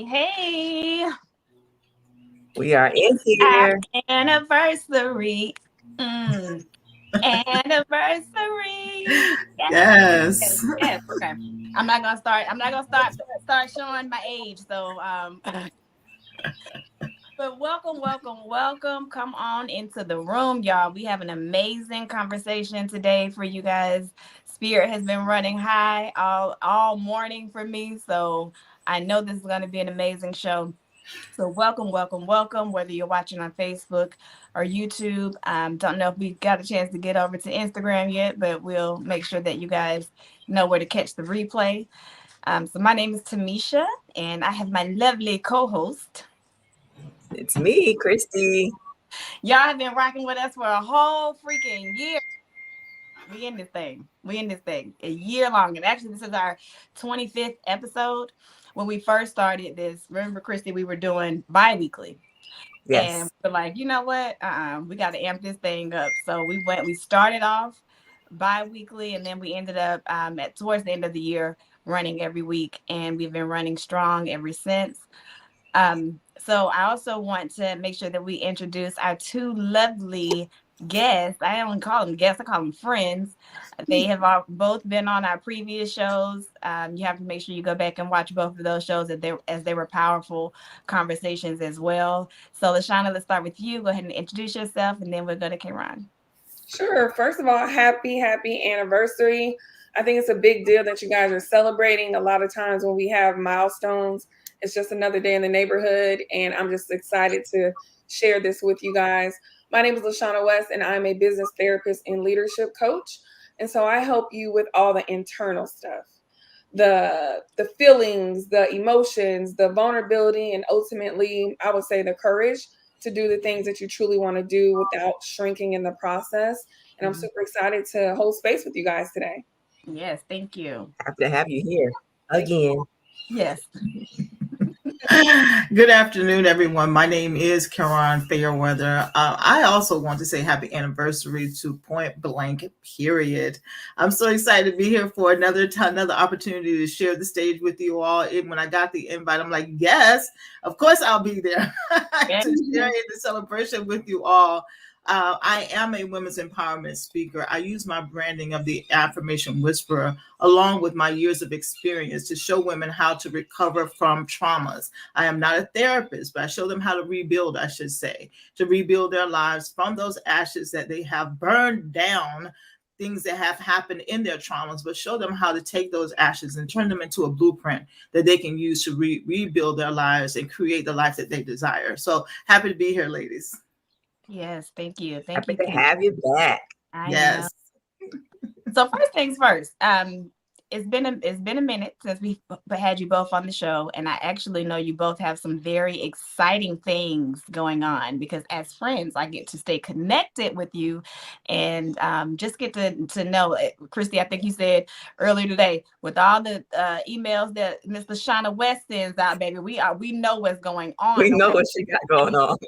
Hey. We are in Our here. anniversary. Mm. Anniversary. Yes. Yes. Yes. Yes. Okay. I'm not gonna start showing my age. So but welcome. Come on into the room, y'all. We have an amazing conversation today for you guys. Spirit has been running high all morning for me. So I know this is gonna be an amazing show. So welcome. Whether you're watching on Facebook or YouTube, don't know if we got a chance to get over to Instagram yet, but we'll make sure that you guys know where to catch the replay. So my name is Tamisha, and I have my lovely co-host. It's me, Christy. Y'all have been rocking with us for a whole freaking year. We in this thing. A year long. And actually, this is our 25th episode. When we first started this, remember, Christy, we were doing bi-weekly. And Yes. we're like, you know what? We got to amp this thing up. So we started off bi-weekly, and then we ended up towards the end of the year running every week. And we've been running strong ever since. So I also want to make sure that we introduce our two lovely guests. I don't call them guests, I call them friends. They have both been on our previous shows. You have to make sure you go back and watch both of those shows as they were powerful conversations as well. So Lashana, let's start with you. Go ahead and introduce yourself, and then we'll go to Karen. Sure. First of all, happy anniversary. I think it's a big deal that you guys are celebrating. A lot of times when we have milestones, it's just another day in the neighborhood, and I'm just excited to share this with you guys. My name is Lashana West, and I'm a business therapist and leadership coach. And so I help you with all the internal stuff, the feelings, the emotions, the vulnerability, and ultimately, I would say the courage to do the things that you truly want to do without shrinking in the process. And I'm super excited to hold space with you guys today. Yes, thank you. Happy to have you here again. Yes. Good afternoon, everyone. My name is Karen Fairweather. I also want to say happy anniversary to Point Blank, period. I'm so excited to be here for another opportunity to share the stage with you all. And when I got the invite, I'm like, yes, of course I'll be there to share in the celebration with you all. I am a women's empowerment speaker. I use my branding of the affirmation whisperer along with my years of experience to show women how to recover from traumas. I am not a therapist, but I show them how to rebuild, I should say, to rebuild their lives from those ashes that they have burned down, things that have happened in their traumas, but show them how to take those ashes and turn them into a blueprint that they can use to rebuild their lives and create the life that they desire. So happy to be here, ladies. Yes, thank you. Happy to have you back. I Yes. know. So first things first. It's been a minute since we had you both on the show, and I actually know you both have some very exciting things going on because as friends, I get to stay connected with you, and just get to know it. Christy, I think you said earlier today, with all the emails that Mr. Shauna West sends out, baby, we know what's going on. We know what she got going on.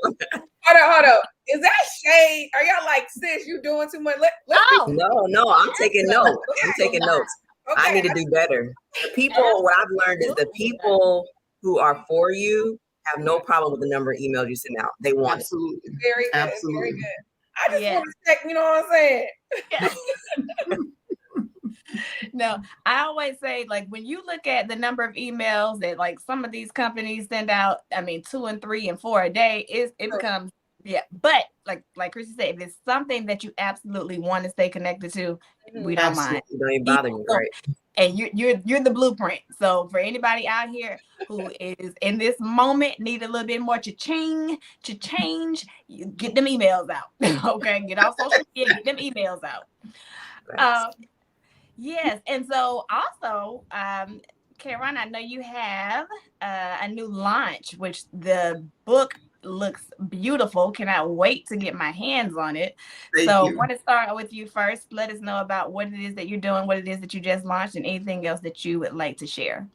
Hold up. Is that shade? Are y'all like, sis, you doing too much? No, I'm taking notes. I'm taking notes. Okay. I need to do better. The people, what I've learned is the people who are for you have no problem with the number of emails you send out. They want Absolutely. it. Very good. Absolutely. Very good. I just want to check, you know what I'm saying? No, I always say, like, when you look at the number of emails that like some of these companies send out, I mean 2 and 3 and 4 a day, it becomes but like Chrissy said, if it's something that you absolutely want to stay connected to, we don't mind. You don't even bother me, right? And you're the blueprint. So for anybody out here who is in this moment, need a little bit more to change, get them emails out. Okay, get off social media, get them emails out. Yes, and so also, Karen, I know you have a new launch, which the book looks beautiful. Cannot wait to get my hands on it. I want to start with you first. Let us know about what it is that you're doing, what it is that you just launched, and anything else that you would like to share.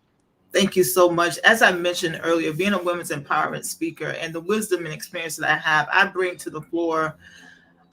Thank you so much. As I mentioned earlier, being a women's empowerment speaker and the wisdom and experience that I have, I bring to the floor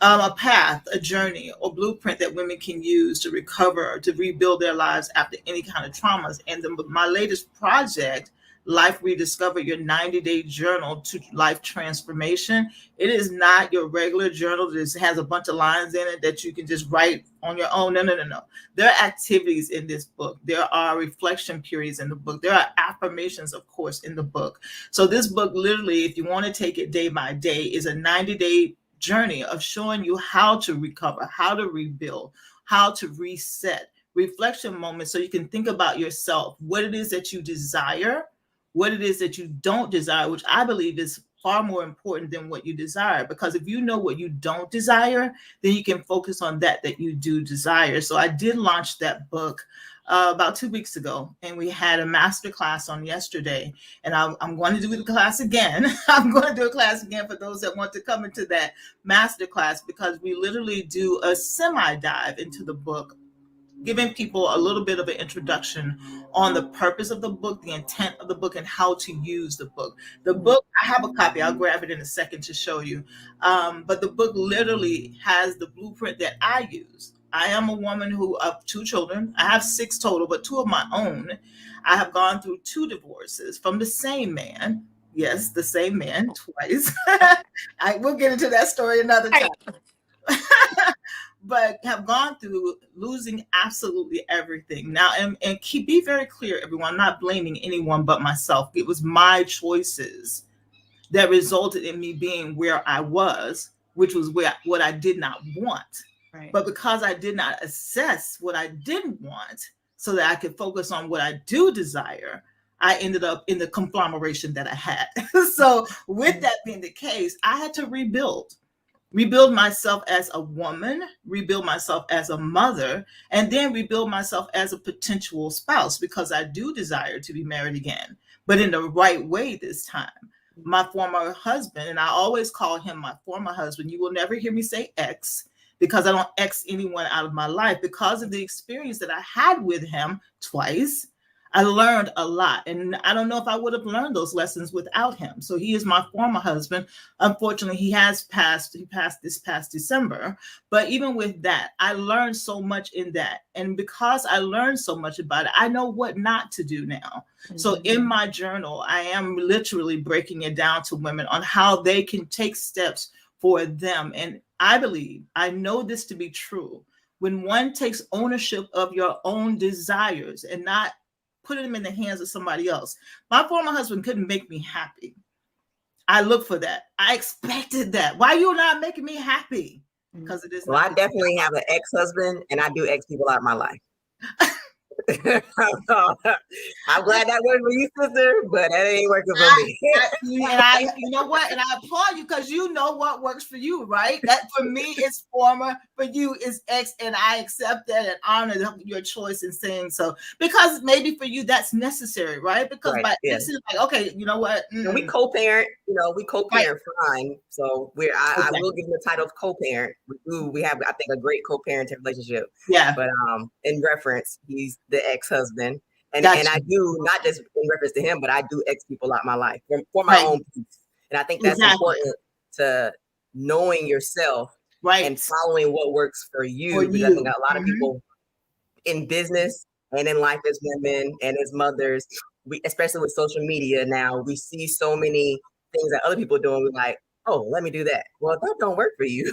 a path, a journey, or blueprint that women can use to recover or to rebuild their lives after any kind of traumas. And my latest project Life Rediscovered, your 90-day journal to life transformation. It is not your regular journal that just has a bunch of lines in it that you can just write on your own. No. There are activities in this book. There are reflection periods in the book. There are affirmations, of course, in the book. So this book, literally, if you want to take it day by day, is a 90-day journey of showing you how to recover, how to rebuild, how to reset, reflection moments so you can think about yourself, what it is that you desire, what it is that you don't desire, which I believe is far more important than what you desire. Because if you know what you don't desire, then you can focus on that you do desire. So I did launch that book about 2 weeks ago, and we had a master class on yesterday, and I'm going to do the class again. I'm going to do a class again for those that want to come into that master class, because we literally do a semi-dive into the book, giving people a little bit of an introduction on the purpose of the book, the intent of the book, and how to use the book. The book, I have a copy. I'll grab it in a second to show you. But the book literally has the blueprint that I use. I am a woman of 2 children. I have 6 total, but 2 of my own. I have gone through 2 divorces from the same man. Yes, the same man twice. We'll get into that story another time. But have gone through losing absolutely everything. Now, and be very clear, everyone, I'm not blaming anyone but myself. It was my choices that resulted in me being where I was, which was what I did not want. Right. But because I did not assess what I didn't want so that I could focus on what I do desire, I ended up in the conglomeration that I had. So with that being the case, I had to rebuild myself as a woman, rebuild myself as a mother, and then rebuild myself as a potential spouse, because I do desire to be married again, but in the right way this time. My former husband, and I always call him my former husband. You will never hear me say ex, because I don't ex anyone out of my life. Because of the experience that I had with him twice, I learned a lot, and I don't know if I would have learned those lessons without him. So he is my former husband. Unfortunately, he passed this past December. But even with that, I learned so much in that. And because I learned so much about it, I know what not to do now. Mm-hmm. So in my journal, I am literally breaking it down to women on how they can take steps for them. And I know this to be true. When one takes ownership of your own desires and not putting them in the hands of somebody else. My former husband couldn't make me happy. I looked for that. I expected that. Why are you not making me happy? Because it is. Well, I definitely have an ex-husband, and I do ex people out of my life. I'm glad that worked for you, sister, but that ain't working for me. You know what? And I applaud you, because you know what works for you, right? That for me is former, for you is ex, and I accept that and honor your choice in saying so. Because maybe for you that's necessary, right? Because this is like, okay, you know what? And we co-parent, fine. So I will give you the title of co-parent. We have, I think, a great co-parenting relationship. Yeah. But in reference, he's the ex-husband. And gotcha. And I do, not just in reference to him, but I do ex people out my life for my own peace. And I think that's important, to knowing yourself and following what works for you. Because I think a lot of people in business and in life as women and as mothers, especially with social media now, we see so many things that other people are doing. We're like, oh, let me do that. Well, that don't work for you.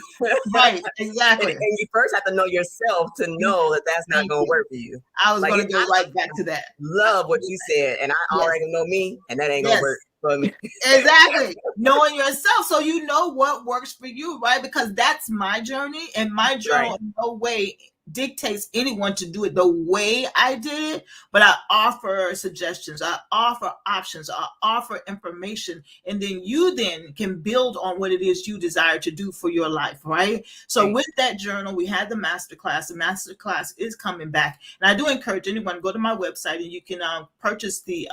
Right, exactly. And you first have to know yourself to know that that's not going to work for you. I was going to go right back to that. Love what you said. And I already know me, and that ain't going to work for me. Exactly. Knowing yourself, so you know what works for you, right? Because that's my journey, and my journal in no way dictates anyone to do it the way I did it, but I offer suggestions, I offer options, I offer information, and then you can build on what it is you desire to do for your life, right? So with that journal, we had the masterclass. The masterclass is coming back, and I do encourage anyone to go to my website and you can purchase the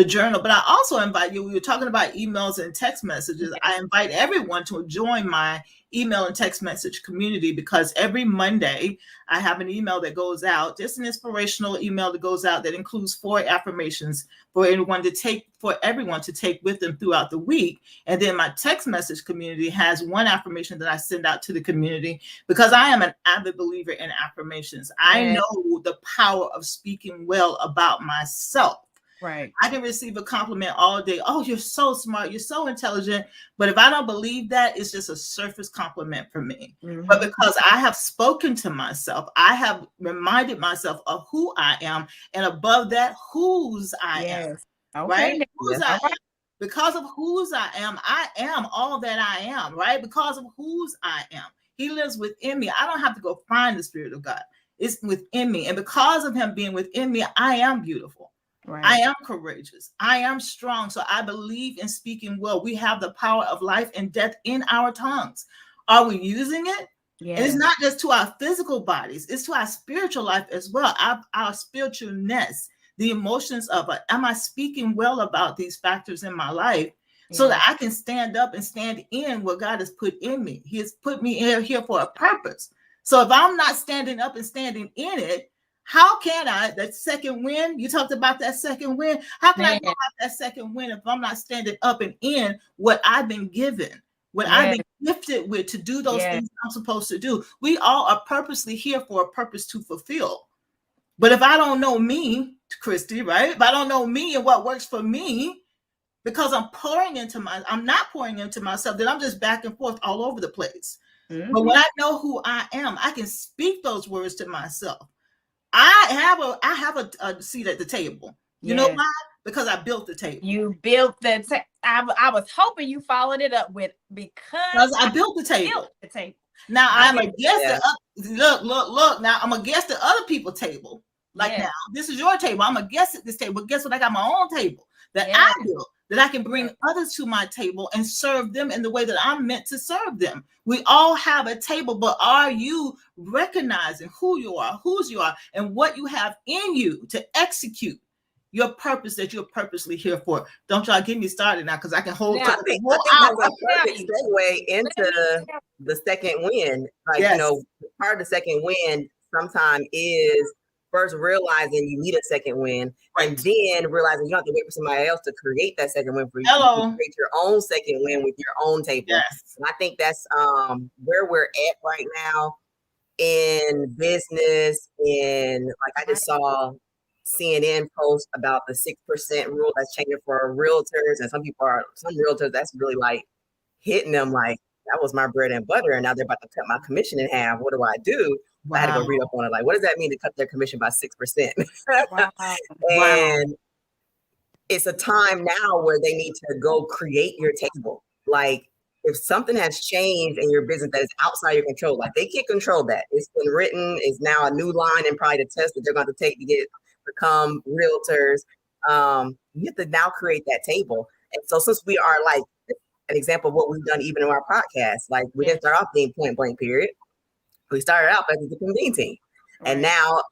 journal. But I also invite you, we were talking about emails and text messages. I invite everyone to join my email and text message community, because every Monday I have an email that goes out, just an inspirational email that goes out that includes 4 affirmations for everyone to take with them throughout the week. And then my text message community has 1 affirmation that I send out to the community, because I am an avid believer in affirmations. I know the power of speaking well about myself. Right. I can receive a compliment all day. Oh, you're so smart. You're so intelligent. But if I don't believe that, it's just a surface compliment for me. Mm-hmm. But because I have spoken to myself, I have reminded myself of who I am, and above that, whose I am. Okay. Right? Whose I am. Because of whose I am all that I am, right? Because of whose I am. He lives within me. I don't have to go find the Spirit of God. It's within me. And because of him being within me, I am beautiful. Right. I am courageous. I am strong. So I believe in speaking well. We have the power of life and death in our tongues. Are we using it? Yes. And it's not just to our physical bodies. It's to our spiritual life as well. Our spiritualness, the emotions of it. Am I speaking well about these factors in my life so that I can stand up and stand in what God has put in me? He has put me here for a purpose. So if I'm not standing up and standing in it, how can I, that second wind, you talked about that second wind. How can I go out that second wind if I'm not standing up and in what I've been given, what I've been gifted with to do those things I'm supposed to do? We all are purposely here for a purpose to fulfill. But if I don't know me, Christy, right? If I don't know me and what works for me, because I'm not pouring into myself, then I'm just back and forth all over the place. Mm-hmm. But when I know who I am, I can speak those words to myself. I have a seat at the table. You know why? Because I built the table. You built the table. I was hoping you followed it up with because I built the table. Now I'm a guest. Look. Now I'm a guest at other people's table. Now, this is your table. I'm a guest at this table. But guess what? I got my own table that I built, that I can bring others to my table and serve them in the way that I'm meant to serve them. We all have a table, but are you recognizing who you are, whose you are, and what you have in you to execute your purpose that you're purposely here for? Don't y'all get me started now, because I can hold. I think that's a perfect segue into the second win. Like, part of the second win sometimes is first realizing you need a second win, and then realizing you don't have to wait for somebody else to create that second win for you. Hello. You create your own second win with your own table. Yes. And I think that's where we're at right now in business. And like I just saw CNN post about the 6% rule that's changing for realtors, and some realtors that's really like hitting them like that was my bread and butter, and now they're about to cut my commission in half. What do I do? Wow. I had to go read up on it. Like, what does that mean to cut their commission by 6%? Wow. And it's a time now where they need to go create your table. Like, if something has changed in your business that is outside your control, like they can't control that. It's been written. It's now a new line and probably the test that they're going to take to become realtors. You have to now create that table. And so since we are like an example of what we've done even in our podcast, like we didn't start off being point blank period. We started out as a convening team, and now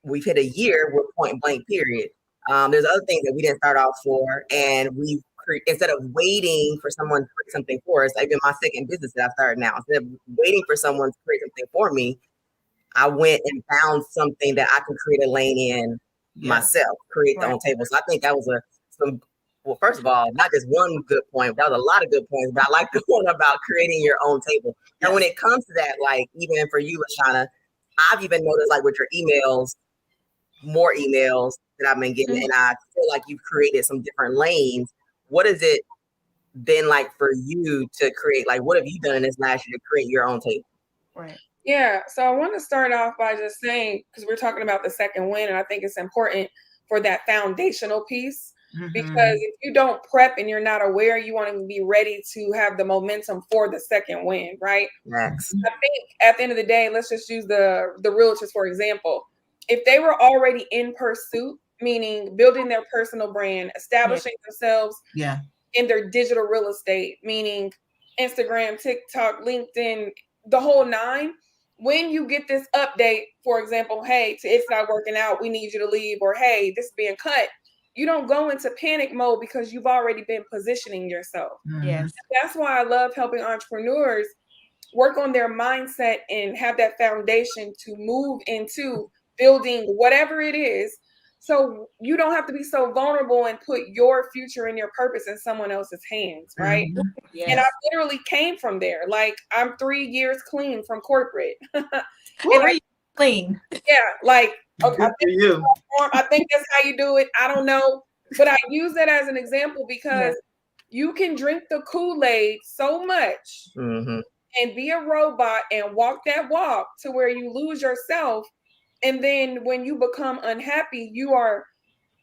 we've hit a year with point blank period. There's other things that we didn't start off for, and we instead of waiting for someone to create something for us, even my second business that I started now, instead of waiting for someone to create something for me, I went and found something that I could create a lane in myself, create the own table. So I think that was well, first of all, not just one good point, that was a lot of good points, but I like the one about creating your own table. And when it comes to that, like even for you, LaShawna, I've even noticed like with your emails, more emails that I've been getting, and I feel like you've created some different lanes. What has it been like for you to create? Like, what have you done in this last year to create your own table? Right. Yeah. So I want to start off by just saying, because we're talking about the second win, and I think it's important for that foundational piece. Mm-hmm. Because if you don't prep and you're not aware, you want to be ready to have the momentum for the second win, right? Yes. I think at the end of the day, let's just use the realtors, for example. If they were already in pursuit, meaning building their personal brand, establishing themselves in their digital real estate, meaning Instagram, TikTok, LinkedIn, the whole nine, when you get this update, for example, hey, it's not working out, we need you to leave, or hey, this is being cut, you don't go into panic mode because you've already been positioning yourself. Yes. That's why I love helping entrepreneurs work on their mindset and have that foundation to move into building whatever it is. So you don't have to be so vulnerable and put your future and your purpose in someone else's hands, right? Mm-hmm. Yes. And I literally came from there. Like, I'm 3 years clean from corporate. Clean. Yeah, like, okay, I think that's how you do it. I don't know. But I use that as an example because you can drink the Kool-Aid so much and be a robot and walk that walk to where you lose yourself. And then when you become unhappy, you are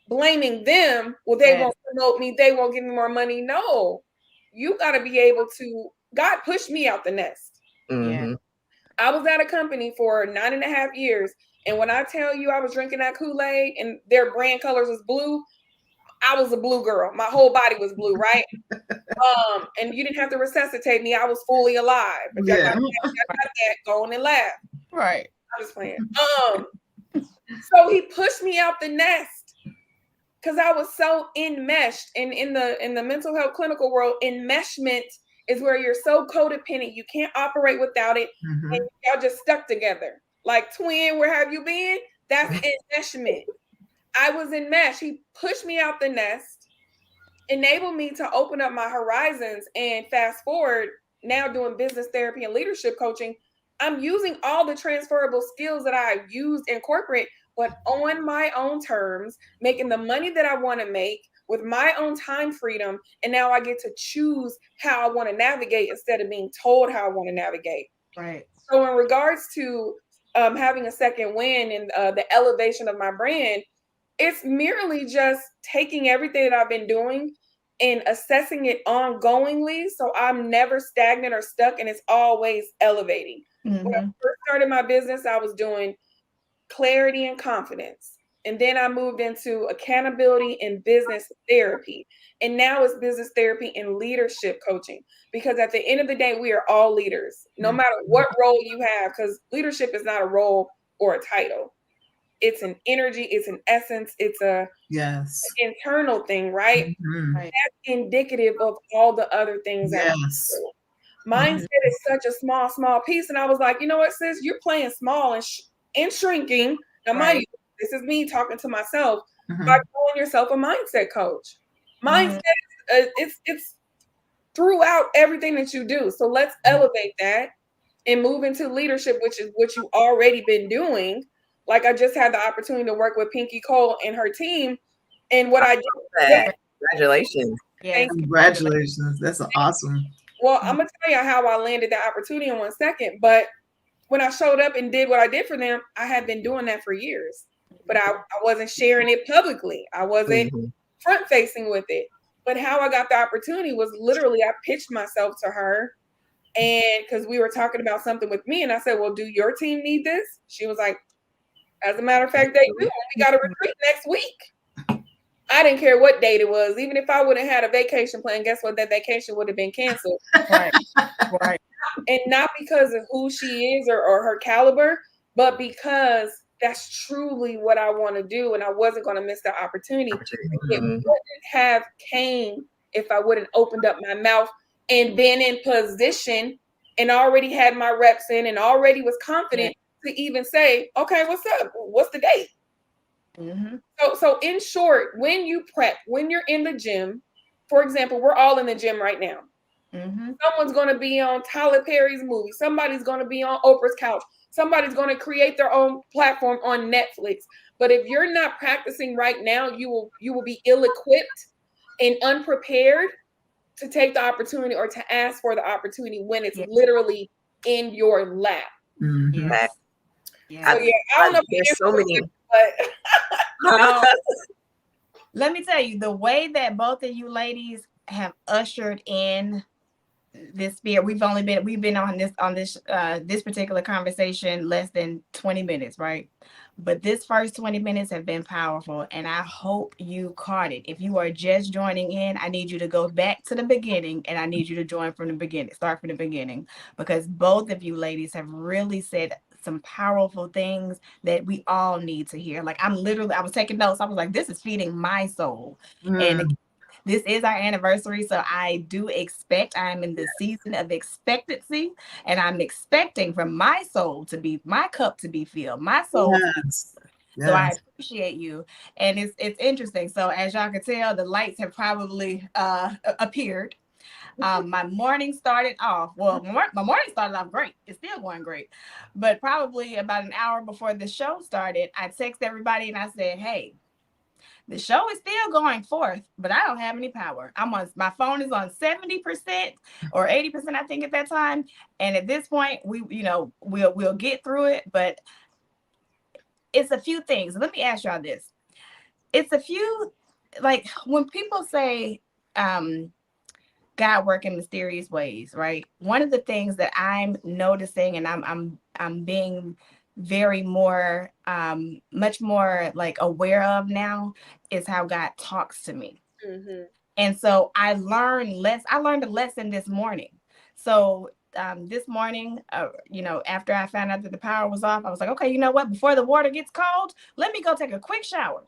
blaming them. Well, they won't promote me. They won't give me more money. No, you got to be able to. God pushed me out the nest. I was at a company for 9.5 years. And when I tell you I was drinking that Kool-Aid and their brand colors was blue, I was a blue girl. My whole body was blue, right? And you didn't have to resuscitate me. I was fully alive. If y'all got that, go on and laugh. Right. I'm just playing. So he pushed me out the nest because I was so enmeshed. And in the mental health clinical world, enmeshment is where you're so codependent. You can't operate without it. And y'all just stuck together. Like, twin, where have you been? That's enmeshment. I was enmeshed. He pushed me out the nest, enabled me to open up my horizons, and fast forward, now doing business therapy and leadership coaching. I'm using all the transferable skills that I've used in corporate, but on my own terms, making the money that I want to make with my own time freedom. And now I get to choose how I want to navigate instead of being told how I want to navigate. Right. So in regards to having a second win and the elevation of my brand, it's merely just taking everything that I've been doing and assessing it ongoingly. So I'm never stagnant or stuck, and it's always elevating. When I first started my business, I was doing clarity and confidence. And then I moved into accountability and business therapy. And now it's business therapy and leadership coaching. Because at the end of the day, we are all leaders, no matter what role you have, because leadership is not a role or a title. It's an energy, it's an essence, it's an internal thing, right? That's indicative of all the other things. Mindset is such a small piece. And I was like, you know what, sis, you're playing small and shrinking. Now, mind you, this is me talking to myself by calling yourself a mindset coach. Mindset, it's throughout everything that you do. So let's elevate that and move into leadership, which is what you've already been doing. Like, I just had the opportunity to work with Pinky Cole and her team. And what I did. Congratulations. Yes. Congratulations. That's awesome. Well, I'm going to tell you how I landed that opportunity in 1 second. But when I showed up and did what I did for them, I had been doing that for years. But I wasn't sharing it publicly. I wasn't front facing with it. But how I got the opportunity was literally I pitched myself to her. And because we were talking about something with me. And I said, well, do your team need this? She was like, as a matter of fact, they do. We got a retreat next week. I didn't care what date it was. Even if I would have had a vacation plan, guess what? That vacation would have been canceled. Right. And not because of who she is or her caliber, but because that's truly what I want to do. And I wasn't going to miss the opportunity. It wouldn't have came if I wouldn't opened up my mouth and been in position and already had my reps in and already was confident to even say, okay, what's up? What's the date? So in short, when you prep, when you're in the gym, for example, we're all in the gym right now. Someone's going to be on Tyler Perry's movie. Somebody's going to be on Oprah's couch. Somebody's going to create their own platform on Netflix. But if you're not practicing right now, you will be ill-equipped and unprepared to take the opportunity or to ask for the opportunity when it's literally in your lap. I don't know if there's so many. But let me tell you, the way that both of you ladies have ushered in this sphere, we've been on this particular conversation less than 20 minutes, right? But this first 20 minutes have been powerful, and I hope you caught it. If you are just joining in, I need you to go back to the beginning, and I need you to join from the beginning, start from the beginning, because both of you ladies have really said some powerful things that we all need to hear. Like, I was taking notes. I was like, this is feeding my soul. And this is our anniversary. So I do expect, I'm in the season of expectancy, and I'm expecting from my soul to be, my cup to be filled, my soul. So I appreciate you. And it's interesting. So as y'all can tell, the lights have probably appeared. My morning started off, my morning started off great. It's still going great. But probably about an hour before the show started, I texted everybody and I said, hey, The show is still going forth, but I don't have any power. My phone is on 70% or 80%, I think, at that time. And at this point, we'll get through it. But it's a few things. Let me ask y'all this. It's a few, like when people say God work in mysterious ways, right? One of the things that I'm noticing, and I'm being very much more like aware of now, is how God talks to me. Mm-hmm. And so I learned a lesson this morning. So this morning, after I found out that the power was off, I was like, okay, you know what? Before the water gets cold, let me go take a quick shower.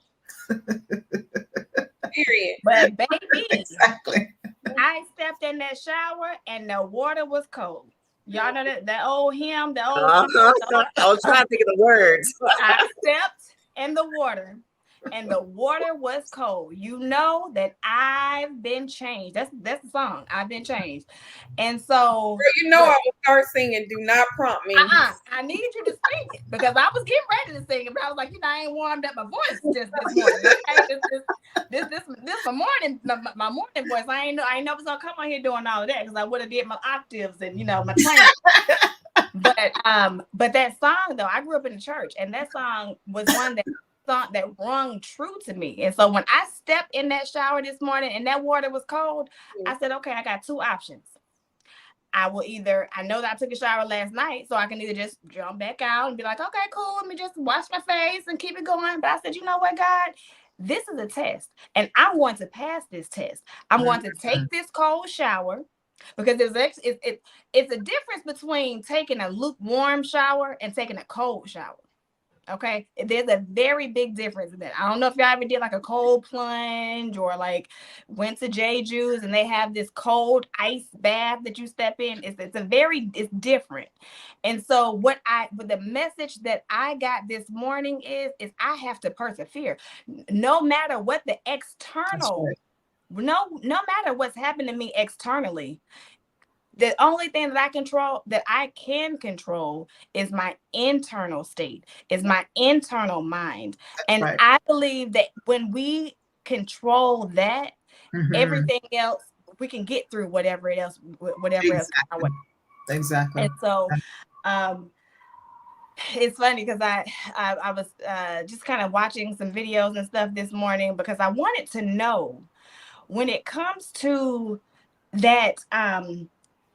Period. But baby, exactly. I stepped in that shower and the water was cold. Y'all know that old hymn, the old. I was trying to think of the words. I stepped in the water, and the water was cold. You know that I've been changed. That's the song. I've been changed, and so I will start singing. Do not prompt me. I need you to sing it because I was getting ready to sing it, but I was like, I ain't warmed up my voice just this morning. Okay, this my morning voice. I ain't know it was gonna come on here doing all of that because I would have did my octaves and my training. But that song though, I grew up in the church, and that song was one that rung true to me. And so when I stepped in that shower this morning and that water was cold, I said, okay, I got two options. I know that I took a shower last night, so I can either just jump back out and be like, okay, cool, let me just wash my face and keep it going. But I said, you know what, God, this is a test, and I'm going to pass this test. I'm going to take this cold shower, because it's a difference between taking a lukewarm shower and taking a cold shower. Okay, there's a very big difference in that. I don't know if y'all ever did like a cold plunge or like went to Jeju's and they have this cold ice bath that you step in. It's different. And so the message that I got this morning is I have to persevere, no matter what the external, no matter what's happened to me externally. The only thing that I can control is my internal state, is my internal mind. And I believe that when we control that, everything else, we can get through whatever else. Exactly. And so it's funny because I was just kind of watching some videos and stuff this morning because I wanted to know, when it comes to that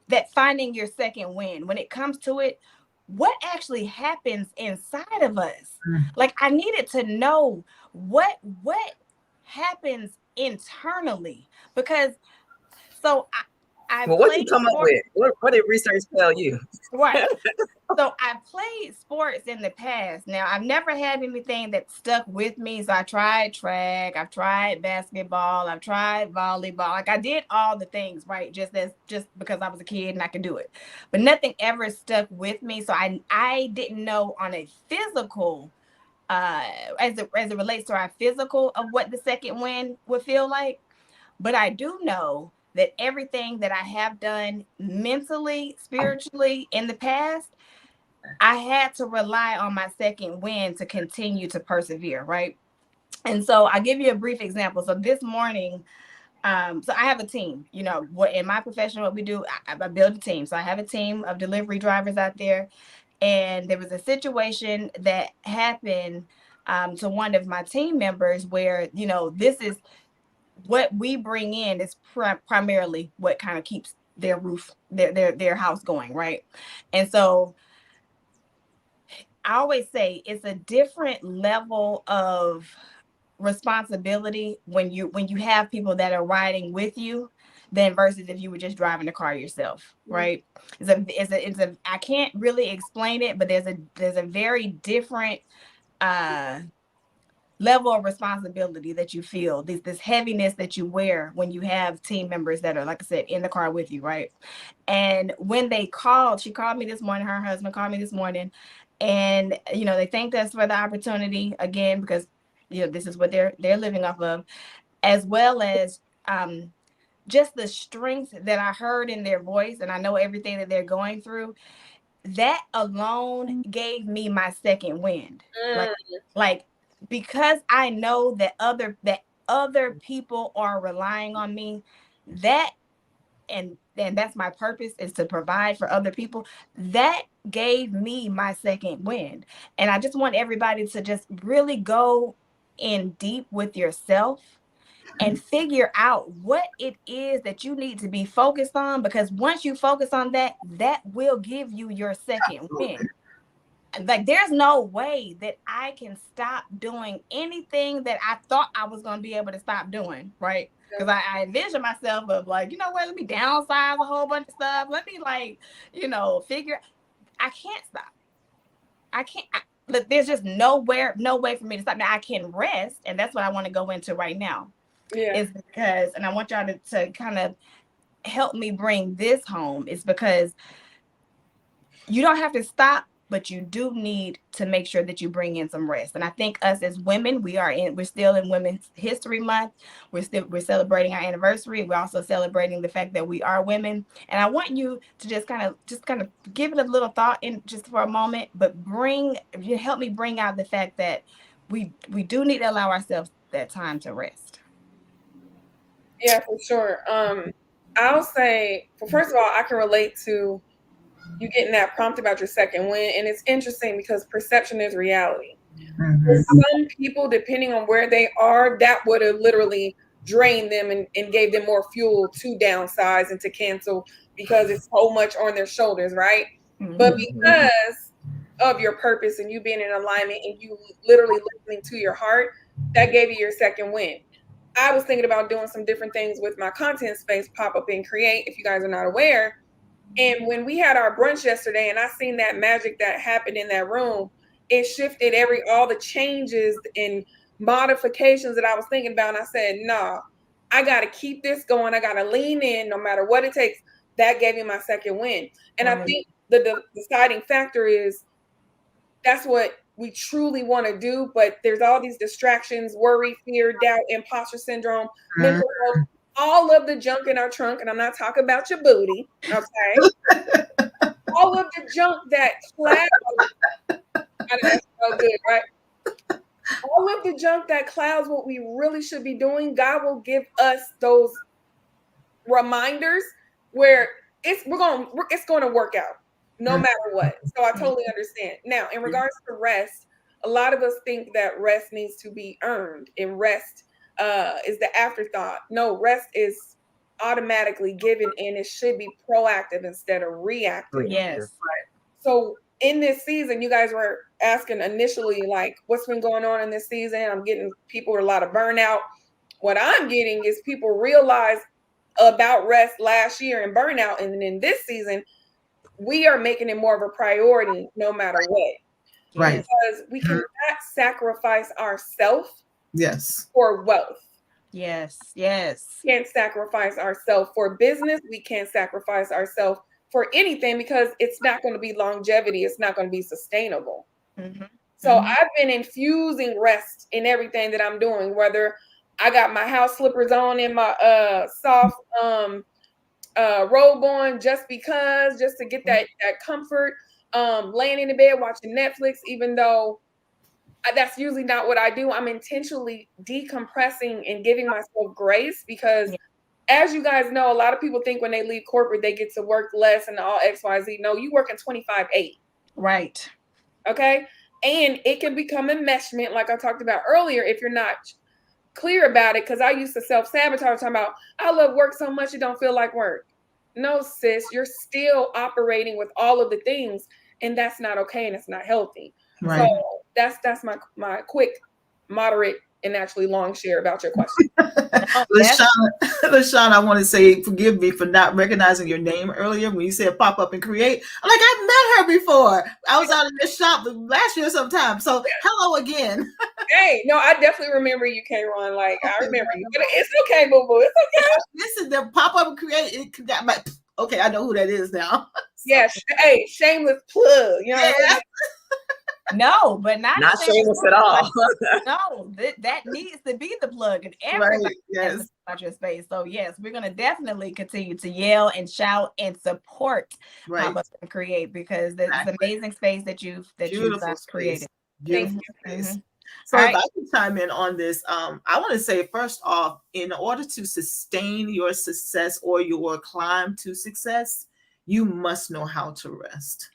that finding your second win, when it comes to it, what actually happens inside of us? Like, I needed to know what happens internally, because what you come up with? What did research tell you? Right. So I played sports in the past. Now, I've never had anything that stuck with me. So I tried track, I've tried basketball, I've tried volleyball. Like, I did all the things, right? Just because I was a kid and I could do it. But nothing ever stuck with me. So I didn't know on a physical, as it relates to our physical, of what the second win would feel like. But I do know that everything that I have done mentally, spiritually in the past, I had to rely on my second win to continue to persevere, right? And so I'll give you a brief example. So this morning, so I have a team. What in my profession, what we do, I build a team. So I have a team of delivery drivers out there. And there was a situation that happened to one of my team members where, this is what we bring in is primarily what kind of keeps their roof, their house going, right? And so I always say it's a different level of responsibility when you have people that are riding with you than versus if you were just driving the car yourself, right? It's a I can't really explain it, but there's a very different level of responsibility that you feel, this heaviness that you wear when you have team members that are, like I said, in the car with you, right? And when she called me this morning, her husband called me this morning, and they thanked us for the opportunity again, because this is what they're living off of, as well as just the strength that I heard in their voice, and I know everything that they're going through. That alone gave me my second wind. Like because I know that other people are relying on me, that and that's my purpose, is to provide for other people. That gave me my second wind. And I just want everybody to just really go in deep with yourself and figure out what it is that you need to be focused on, because once you focus on that, that will give you your second wind. Like, there's no way that I can stop doing anything that I thought I was going to be able to stop doing, right? Because I envision myself of like, you know what, let me downsize a whole bunch of stuff. Let me like, figure. I can't stop. I can't. Look, there's just no way for me to stop. Now I can rest, and that's what I want to go into right now. Yeah. Is because, and I want y'all to kind of help me bring this home, is because you don't have to stop, but you do need to make sure that you bring in some rest. And I think us as women, we're still in Women's History Month. We're celebrating our anniversary. We're also celebrating the fact that we are women. And I want you to just kind of give it a little thought in just for a moment, but help me bring out the fact that we do need to allow ourselves that time to rest. Yeah, for sure. I'll say, well, first of all, I can relate to you getting that prompt about your second win. And it's interesting because perception is reality. Mm-hmm. For some people, depending on where they are, that would have literally drained them and gave them more fuel to downsize and to cancel because it's so much on their shoulders, right? Mm-hmm. But because of your purpose and you being in alignment and you literally listening to your heart, that gave you your second win. I was thinking about doing some different things with my content space, Pop Up and Create, if you guys are not aware. And when we had our brunch yesterday and I seen that magic that happened in that room, it shifted all the changes and modifications that I was thinking about. And I said, nah, I got to keep this going. I got to lean in no matter what it takes. That gave me my second win. And right. I think the deciding factor is that's what we truly want to do. But there's all these distractions, worry, fear, doubt, imposter syndrome, mental health. All of the junk in our trunk, and I'm not talking about your booty, okay? All of the junk that clouds, that's so good, right? All of the junk that clouds what we really should be doing, God will give us those reminders where it's going to work out no matter what. So I totally understand. Now, in regards to rest, a lot of us think that rest needs to be earned, and rest is the afterthought. No, rest is automatically given, and it should be proactive instead of reactive. Yes. Right. So in this season, you guys were asking initially, like, what's been going on in this season? I'm getting people with a lot of burnout. What I'm getting is people realize about rest last year and burnout, and in this season, we are making it more of a priority no matter what. Right. Because we cannot sacrifice ourselves. Yes. For wealth. Yes. We can't sacrifice ourselves for business. We can't sacrifice ourselves for anything because it's not going to be longevity. It's not going to be sustainable. Mm-hmm. So I've been infusing rest in everything that I'm doing, whether I got my house slippers on and my soft robe on just to get that comfort, laying in the bed watching Netflix, even though that's usually not what I do. I'm intentionally decompressing and giving myself grace because as you guys know, a lot of people think when they leave corporate, they get to work less and all XYZ. No, you working 25/8. Right. Okay. And it can become enmeshment, like I talked about earlier, if you're not clear about it. Because I used to self-sabotage, talking about, I love work so much, it don't feel like work. No, sis, you're still operating with all of the things, and that's not okay, and it's not healthy. Right. So that's my quick, moderate, and actually long share about your question. LaShawn, I want to say, forgive me for not recognizing your name earlier when you said Pop Up and Create. I'm like, I've met her before. I was out in this shop last year sometime. So hello again. Hey, no, I definitely remember you, K-Ron. Like, I remember you. But it's okay, boo-boo. It's okay. Listen, the Pop Up and Create, okay, I know who that is now. Yeah, hey, shameless plug. You know what I mean? No, but not shameless at all. No, that needs to be the plug, and everybody has to about your space. So yes, we're gonna definitely continue to yell and shout and support Pop Up and Create because it's an amazing space that you've created. Beautiful space. Thank you. Mm-hmm. So if I can chime in on this, I want to say, first off, in order to sustain your success or your climb to success, you must know how to rest.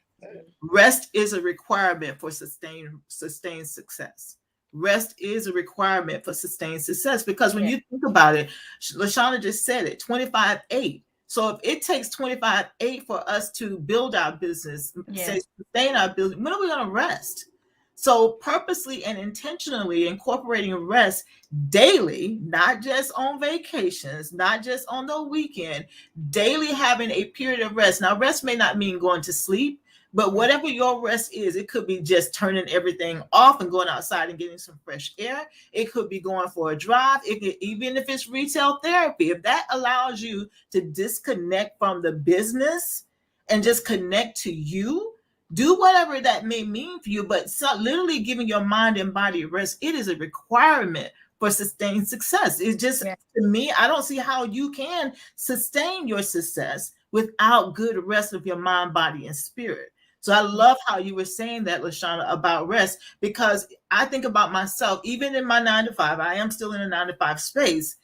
Rest is a requirement for sustained success. Rest is a requirement for sustained success, because when you think about it, LaShawna just said it, 25/8. So if it takes 25/8 for us to build our business, say sustain our business, when are we going to rest? So purposely and intentionally incorporating rest daily, not just on vacations, not just on the weekend, daily having a period of rest. Now, rest may not mean going to sleep, but whatever your rest is, it could be just turning everything off and going outside and getting some fresh air. It could be going for a drive. Even if it's retail therapy, if that allows you to disconnect from the business and just connect to you, do whatever that may mean for you, but literally giving your mind and body rest, it is a requirement for sustained success. It's just, to me, I don't see how you can sustain your success without good rest of your mind, body, and spirit. So I love how you were saying that, LaShawna, about rest, because I think about myself, even in my 9-to-5, I am still in a 9-to-5 space,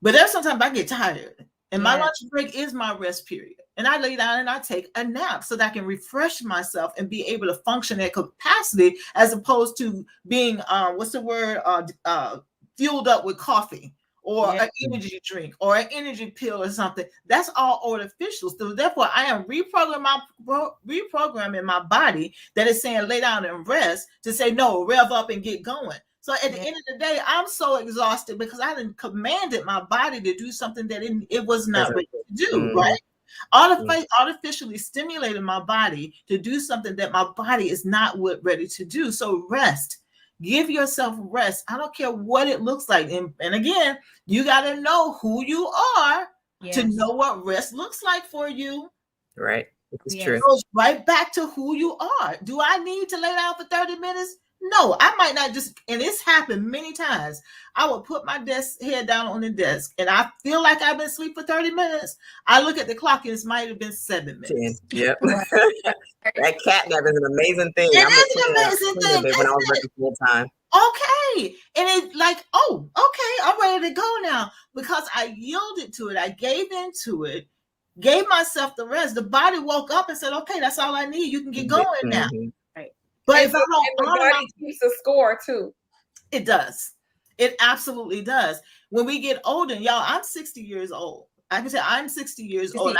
but there's sometimes I get tired, and my lunch break is my rest period. And I lay down and I take a nap so that I can refresh myself and be able to function at capacity, as opposed to being, fueled up with coffee or an energy drink or an energy pill or something. That's all artificial. So therefore, I am reprogramming my body that is saying lay down and rest to say, no, rev up and get going. So at the end of the day, I'm so exhausted because I didn't commanded my body to do something that it was not ready to do, right? Artificially stimulating my body to do something that my body is not ready to do. So rest. Give yourself rest. I don't care what it looks like. And again, you got to know who you are to know what rest looks like for you. Right. It's true. It goes right back to who you are. Do I need to lay down for 30 minutes? No, I might not and it's happened many times. I would put my head down on the desk and I feel like I've been asleep for 30 minutes. I look at the clock and it might have been 7 minutes. 10. Yep. That cat nap is an amazing thing. It is an amazing thing. When I was working full time. Okay. And it's like, oh, okay, I'm ready to go now, because I yielded to it. I gave into it, gave myself the rest. The body woke up and said, okay, that's all I need. You can get going now. But if I don't, the body keeps a score too. It does. It absolutely does. When we get older, y'all, I'm 60 years old. I can say I'm 60 years old.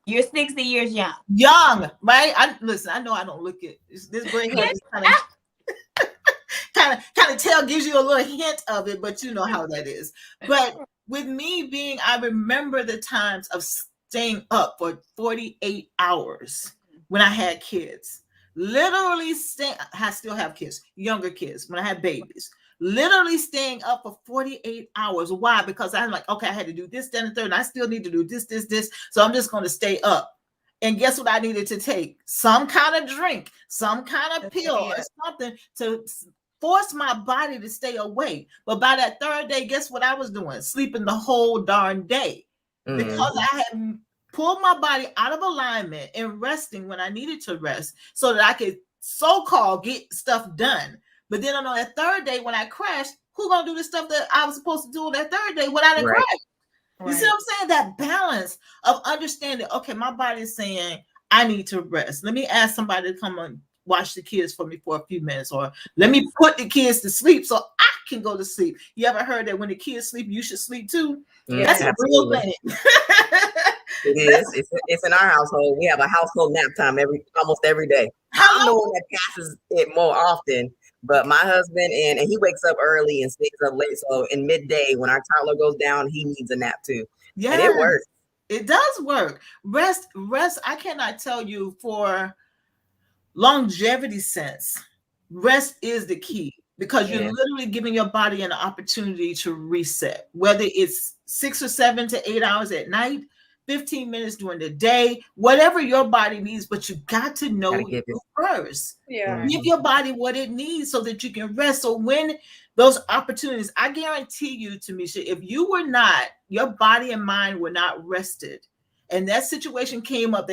You're 60 years young. Young, right? I know I don't look it. This gray hair is kind of gives you a little hint of it, but you know how that is. But with me I remember the times of staying up for 48 hours when I had kids. Literally I still have kids, younger kids, when I had babies, literally staying up for 48 hours. Why? Because I'm like, okay, I had to do this, then, and third, and I still need to do this. So I'm just going to stay up. And guess what I needed to take? Some kind of drink, some kind of pill or something to force my body to stay awake. But by that third day, guess what I was doing? Sleeping the whole darn day. Because I had pulled my body out of alignment and resting when I needed to rest so that I could so-called get stuff done. But then on that third day when I crashed, who's going to do the stuff that I was supposed to do on that third day when I didn't crash? You see what I'm saying? That balance of understanding, okay, my body is saying, I need to rest. Let me ask somebody to come and watch the kids for me for a few minutes, or let me put the kids to sleep so I can go to sleep. You ever heard that when the kids sleep, you should sleep too? That's a real thing. It is. It's in our household. We have a household nap time almost every day. I'm the one that passes it more often, but my husband and he wakes up early and stays up late. So in midday, when our toddler goes down, he needs a nap too. Yeah, and it works. It does work. Rest. I cannot tell you, for longevity sense, rest is the key, because you're literally giving your body an opportunity to reset, whether it's 6 or 7 to 8 hours at night, 15 minutes during the day, whatever your body needs, but you got to know you first. Give your body what it needs so that you can rest. So when those opportunities, I guarantee you, Tamisha, if your body and mind were not rested, and that situation came up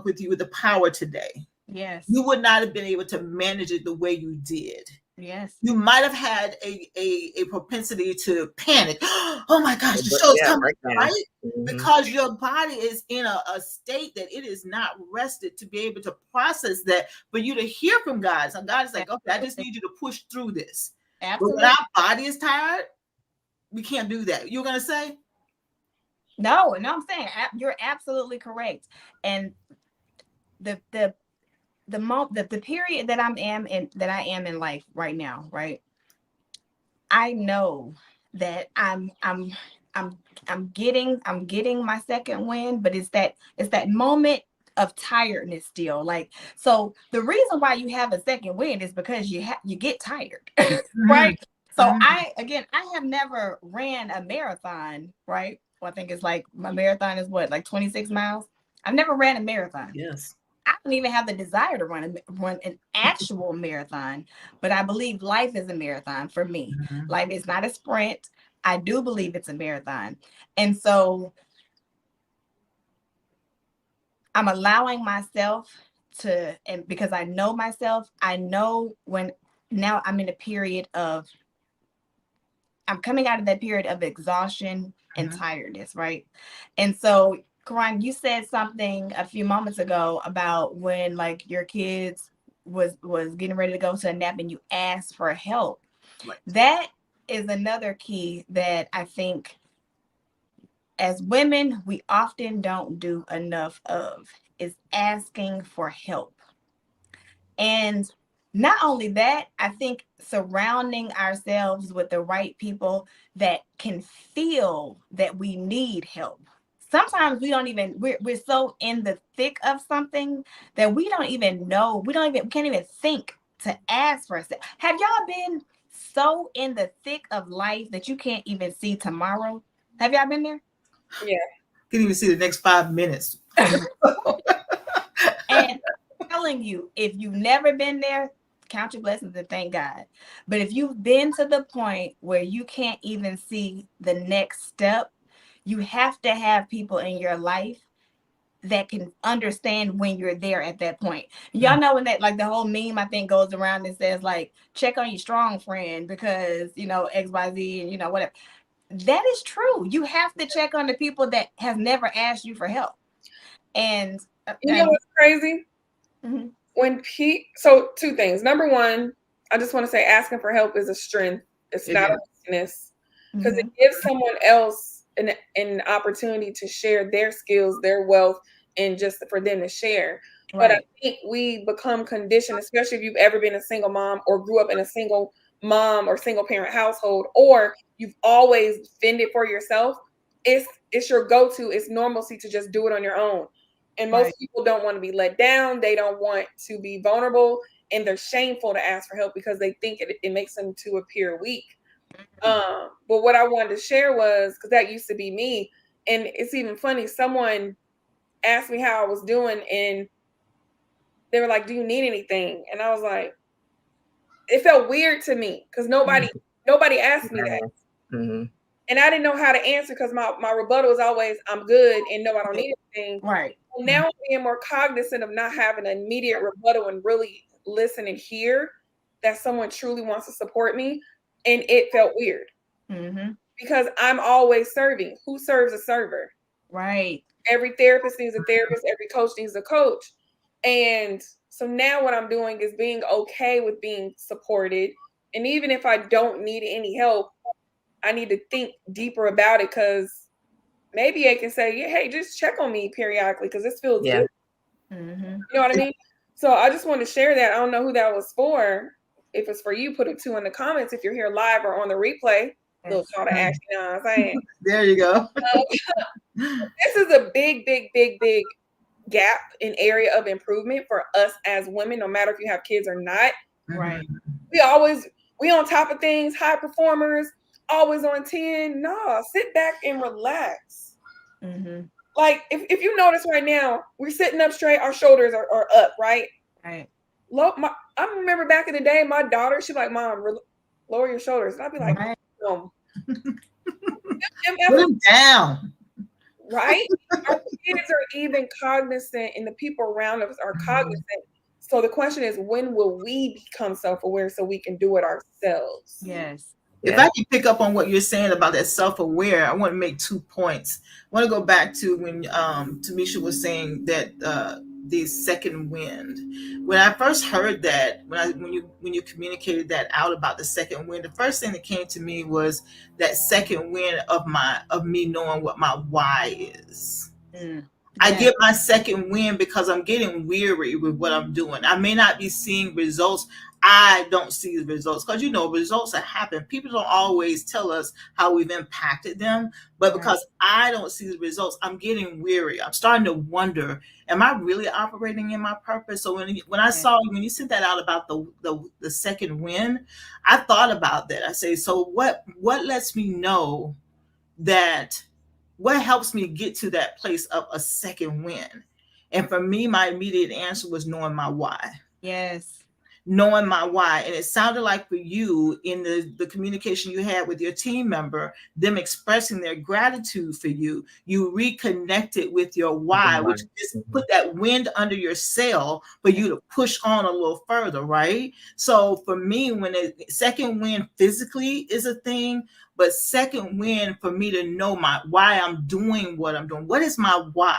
with you with the power today, you would not have been able to manage it the way you did. Yes. You might have had a propensity to panic. Oh my gosh, the show's coming, right? Because your body is in a state that it is not rested to be able to process that, for you to hear from God. So God is like, okay, I just need you to push through this. Absolutely. But when our body is tired, we can't do that. You're going to say? No, I'm saying you're absolutely correct. And the period that I am in life right now, right? I know that I'm getting my second win, but it's that moment of tiredness still. Like, so the reason why you have a second win is because you get tired, right? So I have never ran a marathon, right? Well, I think it's like my marathon is what, like 26 miles. I've never ran a marathon. Yes. I don't even have the desire to run an actual marathon, but I believe life is a marathon for me. Life is not a sprint. I do believe it's a marathon. And so I'm allowing myself to, and because I know myself, I know when now I'm in a period of, I'm coming out of that period of exhaustion and tiredness, right? And so, Karan, you said something a few moments ago about when like your kids was getting ready to go to a nap and you asked for help. Right. That is another key that I think as women, we often don't do enough of, is asking for help. And not only that, I think surrounding ourselves with the right people that can feel that we need help. Sometimes we don't even, we're so in the thick of something that we don't even know, we can't even think to ask for it. Have y'all been so in the thick of life that you can't even see tomorrow? Have y'all been there? Yeah. Can't even see the next 5 minutes. And I'm telling you, if you've never been there, count your blessings and thank God. But if you've been to the point where you can't even see the next step, you have to have people in your life that can understand when you're there at that point. Y'all know when that, like, the whole meme I think goes around that says like, check on your strong friend because, you know, XYZ and, you know, whatever. That is true. You have to check on the people that have never asked you for help. And you know what's crazy? When so two things. Number one, I just want to say asking for help is a strength. It's not a weakness, because it gives someone else an opportunity to share their skills, their wealth, and just for them to share. Right. But I think we become conditioned, especially if you've ever been a single mom or grew up in a single mom or single parent household, or you've always fended for yourself. It's your go-to. It's normalcy to just do it on your own. And most people don't want to be let down. They don't want to be vulnerable, and they're shameful to ask for help because they think it makes them to appear weak. But what I wanted to share was, because that used to be me, and it's even funny. Someone asked me how I was doing, and they were like, "Do you need anything?" And I was like, it felt weird to me because nobody asked me that. And I didn't know how to answer because my rebuttal was always, I'm good and no, I don't need anything. Right. So now I'm being more cognizant of not having an immediate rebuttal and really listen and hear that someone truly wants to support me. And it felt weird because I'm always serving. Who serves a server? Right. Every therapist needs a therapist. Every coach needs a coach. And so now what I'm doing is being okay with being supported. And even if I don't need any help, I need to think deeper about it, because maybe I can say, yeah, hey, just check on me periodically because this feels good. You know what I mean? So I just wanted to share that. I don't know who that was for. If it's for you, put it 2 in the comments if you're here live or on the replay. Little call to action, you know what I'm saying? There you go. This is a big, big, big, big gap in area of improvement for us as women, no matter if you have kids or not. Right. We on top of things, high performers, always on 10. No, sit back and relax. Like if you notice right now, we're sitting up straight, our shoulders are up, right? Right. I remember back in the day, my daughter, she'd be like, Mom, lower your shoulders. And I'd be like, Put them down. Right? Our kids are even cognizant, and the people around us are cognizant. So the question is, when will we become self-aware so we can do it ourselves? Yes. If I can pick up on what you're saying about that self-aware, I want to make 2 points. I want to go back to when Tamisha was saying that the second wind. When I first heard that, when you communicated that out about the second wind, the first thing that came to me was that second wind of me knowing what my why is. I get my second wind because I'm getting weary with what I'm doing. I may not be seeing results. I don't see the results because, results that happen. People don't always tell us how we've impacted them, but because I don't see the results, I'm getting weary. I'm starting to wonder, am I really operating in my purpose? So when I saw when you sent that out about the second wind, I thought about that. I say, so what lets me know that? What helps me get to that place of a second win? And for me, my immediate answer was knowing my why. Yes. Knowing my why. And it sounded like for you, in the communication you had with your team member, them expressing their gratitude for you, you reconnected with your why, which just put that wind under your sail for you to push on a little further, right? So for me, when the second wind physically is a thing, but second wind for me to know why I'm doing what I'm doing. What is my why?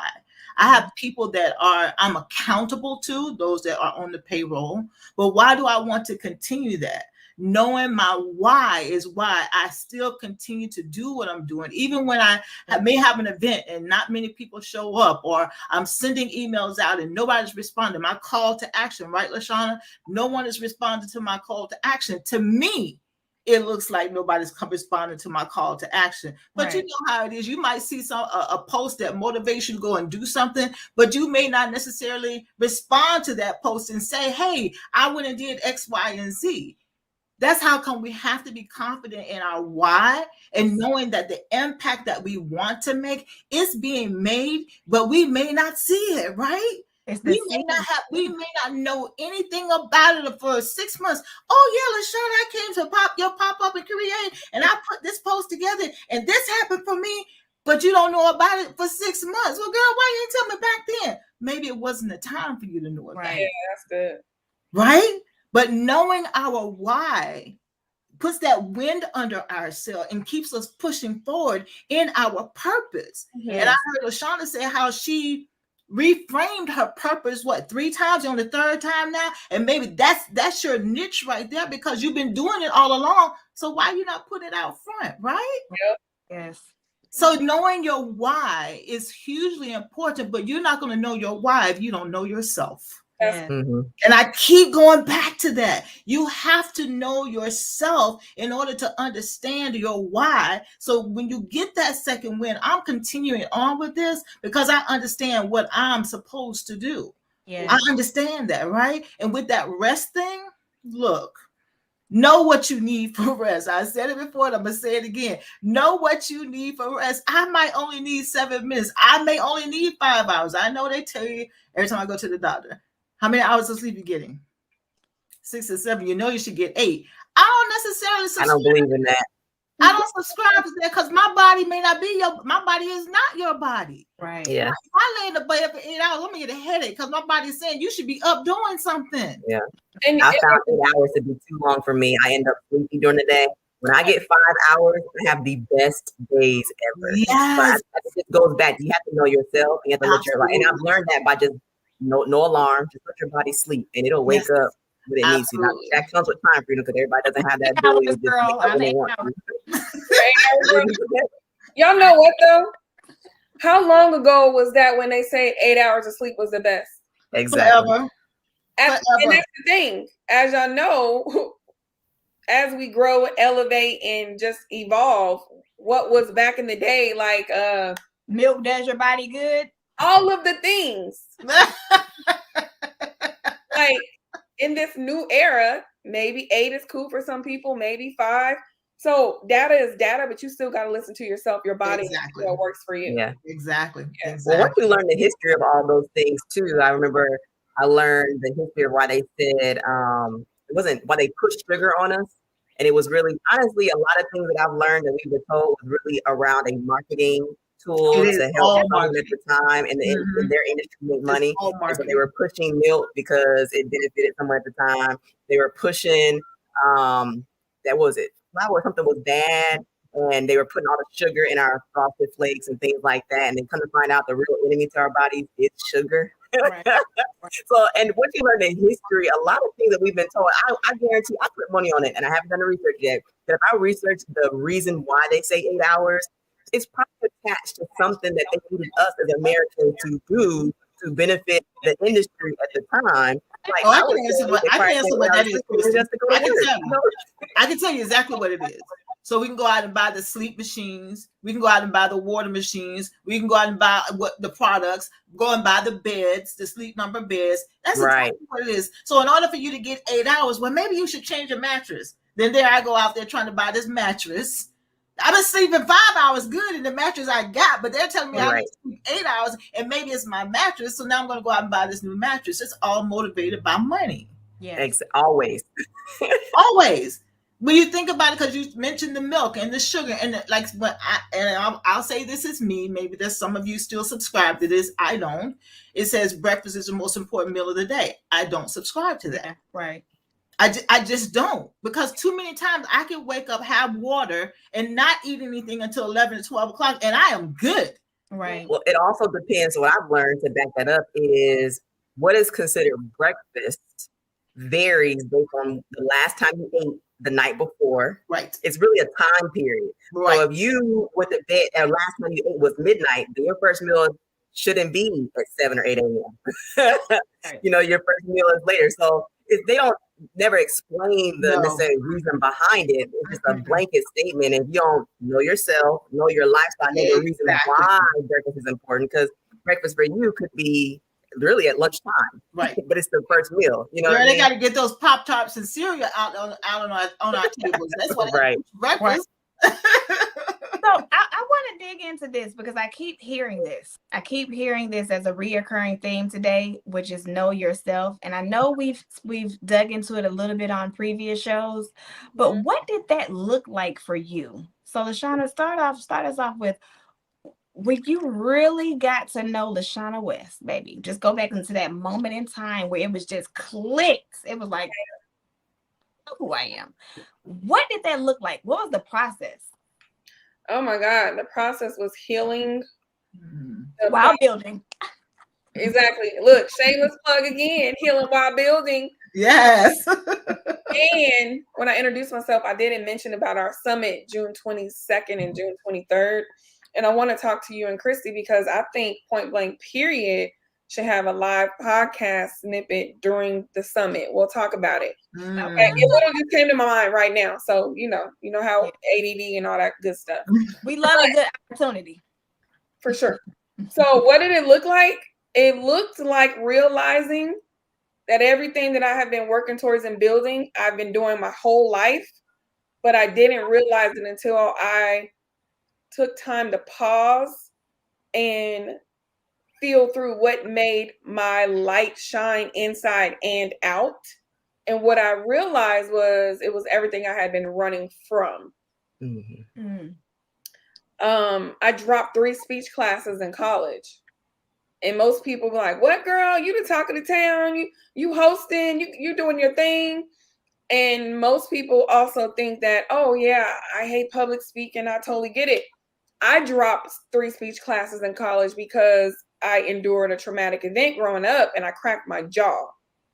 I have people that I'm accountable to, those that are on the payroll. But why do I want to continue that? Knowing my why is why I still continue to do what I'm doing, even when I may have an event and not many people show up, or I'm sending emails out and nobody's responding. My call to action, right, LaShawna? No one is responding to my call to action. To me, it looks like nobody's responding to my call to action. But you know how it is. You might see a post that motivates you to go and do something, but you may not necessarily respond to that post and say, hey, I went and did X, Y, and Z. That's how come we have to be confident in our why and knowing that the impact that we want to make is being made, but we may not see it, right? We may not know anything about it for 6 months. Oh yeah, LaShawna, I came to pop up and create, and I put this post together, and this happened for me. But you don't know about it for 6 months. Well, girl, why you didn't tell me back then? Maybe it wasn't the time for you to know it. Right. Yeah, that's good. Right? But knowing our why puts that wind under our sail and keeps us pushing forward in our purpose. Yes. And I heard LaShawna say how she reframed her purpose 3 times, on the 3rd time now, and maybe that's your niche right there because you've been doing it all along. So why you not put it out front, right? Yep. Yes. So knowing your why is hugely important, but you're not going to know your why if you don't know yourself. Yeah. Mm-hmm. And I keep going back to that. You have to know yourself in order to understand your why. So when you get that second win, I'm continuing on with this because I understand what I'm supposed to do. Yeah. I understand that, right? And with that rest thing, look, know what you need for rest. I said it before, and I'm going to say it again. Know what you need for rest. I might only need 7 minutes. I may only need 5 hours. I know they tell you every time I go to the doctor. How many hours of sleep you getting? 6 or 7. You know you should get 8. I don't necessarily subscribe. I don't believe in that. I don't subscribe to that because my body may not be my body is not your body. Right. Yeah. If I lay in the bed for 8 hours, I'm gonna get a headache because my body is saying you should be up doing something. Yeah. And I found 8 hours to be too long for me. I end up sleeping during the day. When I get 5 hours, I have the best days ever. Yes. But I think it goes back. You have to know yourself. You have to let your life. And I've learned that by just no alarm, just let your body sleep, and it'll wake up when it needs to. Now, that comes with time freedom because everybody doesn't have that ability to just wake up when they want to. Y'all know what though? How long ago was that when they say 8 hours of sleep was the best? Exactly. Forever. And that's the thing. As y'all know, as we grow, elevate, and just evolve, what was back in the day like milk does your body good? All of the things. Like in this new era, maybe 8 is cool for some people, maybe 5. So data is data, but you still got to listen to yourself, your body, exactly. What works for you. Yeah, exactly. Yeah. Exactly. Well, once you learn the history of all those things too, I remember I learned the history of why they said it wasn't why they pushed sugar on us. And it was really, honestly, a lot of things that I've learned that we were told was really around a marketing tool to help someone at the time in their industry make money. And so they were pushing milk because it benefited someone at the time. They were pushing flour, something was bad, and they were putting all the sugar in our frosted flakes and things like that. And then come to find out the real enemy to our bodies is sugar. Right. So, and what you learn in history, a lot of things that we've been told, I guarantee, I put money on it, and I haven't done the research yet, that if I research the reason why they say 8 hours, it's probably attached to something that they needed us as Americans to do to benefit the industry at the time. Like, I can answer what that is. I can tell you exactly what it is. So we can go out and buy the sleep machines. We can go out and buy the water machines. We can go out and buy the products. Go and buy the beds, the sleep number beds. That's exactly what it is. So in order for you to get 8 hours, well, maybe you should change your mattress. Then there I go out there trying to buy this mattress. I've been sleeping 5 hours good in the mattress I got, but they're telling me I need to sleep 8 hours, and maybe it's my mattress. So now I'm going to go out and buy this new mattress. It's all motivated by money. Yeah, always. Always. When you think about it, because you mentioned the milk and the sugar, and I'll say this is me. Maybe there's some of you still subscribe to this. I don't. It says breakfast is the most important meal of the day. I don't subscribe to that. Yeah, right. I just don't, because too many times I can wake up, have water, and not eat anything until 11 or 12 o'clock, and I am good. Right. Well, it also depends. What I've learned to back that up is what is considered breakfast varies based on the last time you ate the night before. Right. It's really a time period. Right. So if you went to bed and last time you ate was midnight, then your first meal shouldn't be at 7 or 8 a.m. Right. Your first meal is later. So they don't never explain the necessary reason behind it. It's just a blanket statement. And if you don't know yourself, know your lifestyle, know the reason why breakfast is important, because breakfast for you could be really at lunchtime, right? But it's the first meal. They got to get those Pop-Tarts and cereal out on our tables. That's what breakfast. So I want to dig into this because I keep hearing this. I keep hearing this as a reoccurring theme today, which is know yourself. And I know we've dug into it a little bit on previous shows, but what did that look like for you? So LaShawna, start us off with when you really got to know LaShawna West, baby. Just go back into that moment in time where it was just clicked. It was like, who I am. What did that look like? What was the process? Oh my God, the process was healing. While building. Exactly. Look, shameless plug again, healing while building. Yes. And when I introduced myself, I didn't mention about our summit, June 22nd and June 23rd. And I want to talk to you and Christy because I think Point Blank Period should have a live podcast snippet during the summit. We'll talk about it. Okay. It literally just came to my mind right now. So, you know how ADD and all that good stuff. We love a good opportunity. For sure. So what did it look like? It looked like realizing that everything that I have been working towards and building, I've been doing my whole life, but I didn't realize it until I took time to pause and feel through what made my light shine inside and out. And what I realized was it was everything I had been running from. Mm-hmm. I dropped 3 speech classes in college. And most people were like, what, girl? You the talk of the town. You hosting. You doing your thing. And most people also think that, oh, yeah, I hate public speaking. I totally get it. I dropped 3 speech classes in college because I endured a traumatic event growing up and I cracked my jaw.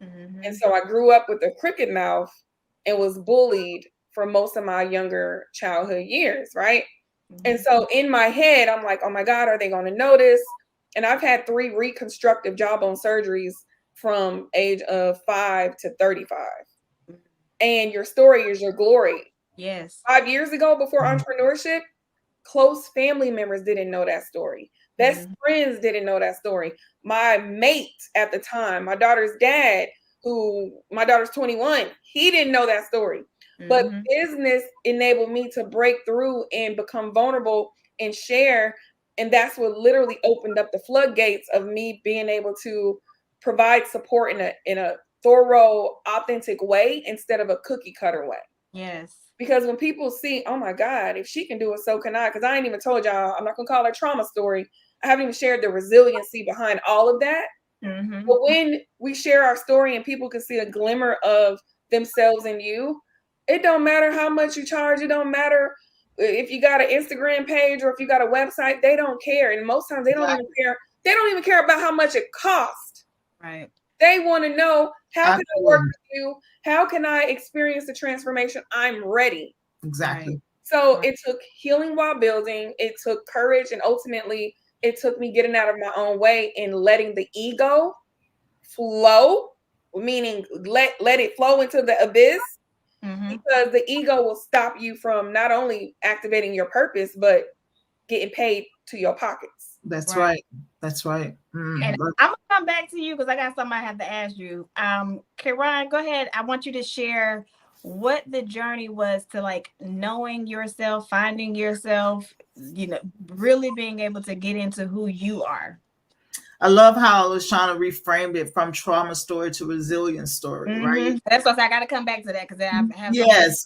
Mm-hmm. And so I grew up with a crooked mouth and was bullied for most of my younger childhood years, right? Mm-hmm. And so in my head, I'm like, oh my God, are they going to notice? And I've had 3 reconstructive jawbone surgeries from age of 5 to 35. Mm-hmm. And your story is your glory. Yes. 5 years ago, before entrepreneurship, close family members didn't know that story. Best friends didn't know that story. My mate at the time, my daughter's dad, my daughter's 21, he didn't know that story. Mm-hmm. But business enabled me to break through and become vulnerable and share. And that's what literally opened up the floodgates of me being able to provide support in a thorough, authentic way instead of a cookie cutter way. Yes. Because when people see, oh my God, if she can do it, so can I. Because I ain't even told y'all, I'm not going to call it a trauma story. I haven't even shared the resiliency behind all of that. Mm-hmm. But when we share our story and people can see a glimmer of themselves in you, it don't matter how much you charge. It don't matter if you got an Instagram page or if you got a website. They don't care. And most times they don't even care. They don't even care about how much it costs. Right. They want to know, how can I work with you? How can I experience the transformation? I'm ready. Exactly. Right. So it took healing while building. It took courage. And ultimately, it took me getting out of my own way and letting the ego flow, meaning let it flow into the abyss. Mm-hmm. Because the ego will stop you from not only activating your purpose, but getting paid to your pockets. That's right. That's right. And I'm gonna come back to you because I got something I have to ask you. Karan, go ahead. I want you to share what the journey was to like knowing yourself, finding yourself, you know, really being able to get into who you are. I love how I was trying to reframe it from trauma story to resilience story, right? That's what I got to come back to that because I have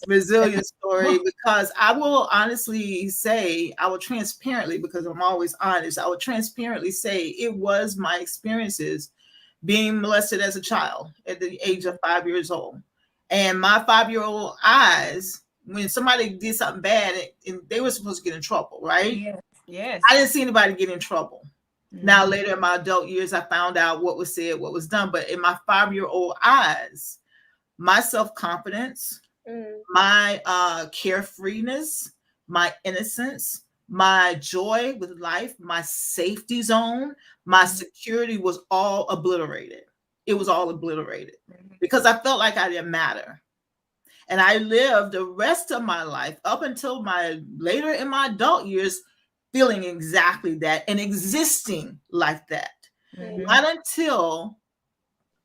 resilience story. Because I will honestly say, I will transparently, because I'm always honest, I will transparently say it was my experiences being molested as a child at the age of 5 years old, and my 5-year-old eyes when somebody did something bad and they were supposed to get in trouble, right? Yes. I didn't see anybody get in trouble. Now, later in my adult years, I found out what was said, what was done. But in my 5-year-old eyes, my self-confidence, my carefreeness, my innocence, my joy with life, my safety zone, my security was all obliterated. It was all obliterated because I felt like I didn't matter. And I lived the rest of my life up until later in my adult years feeling exactly that and existing like that. Not until,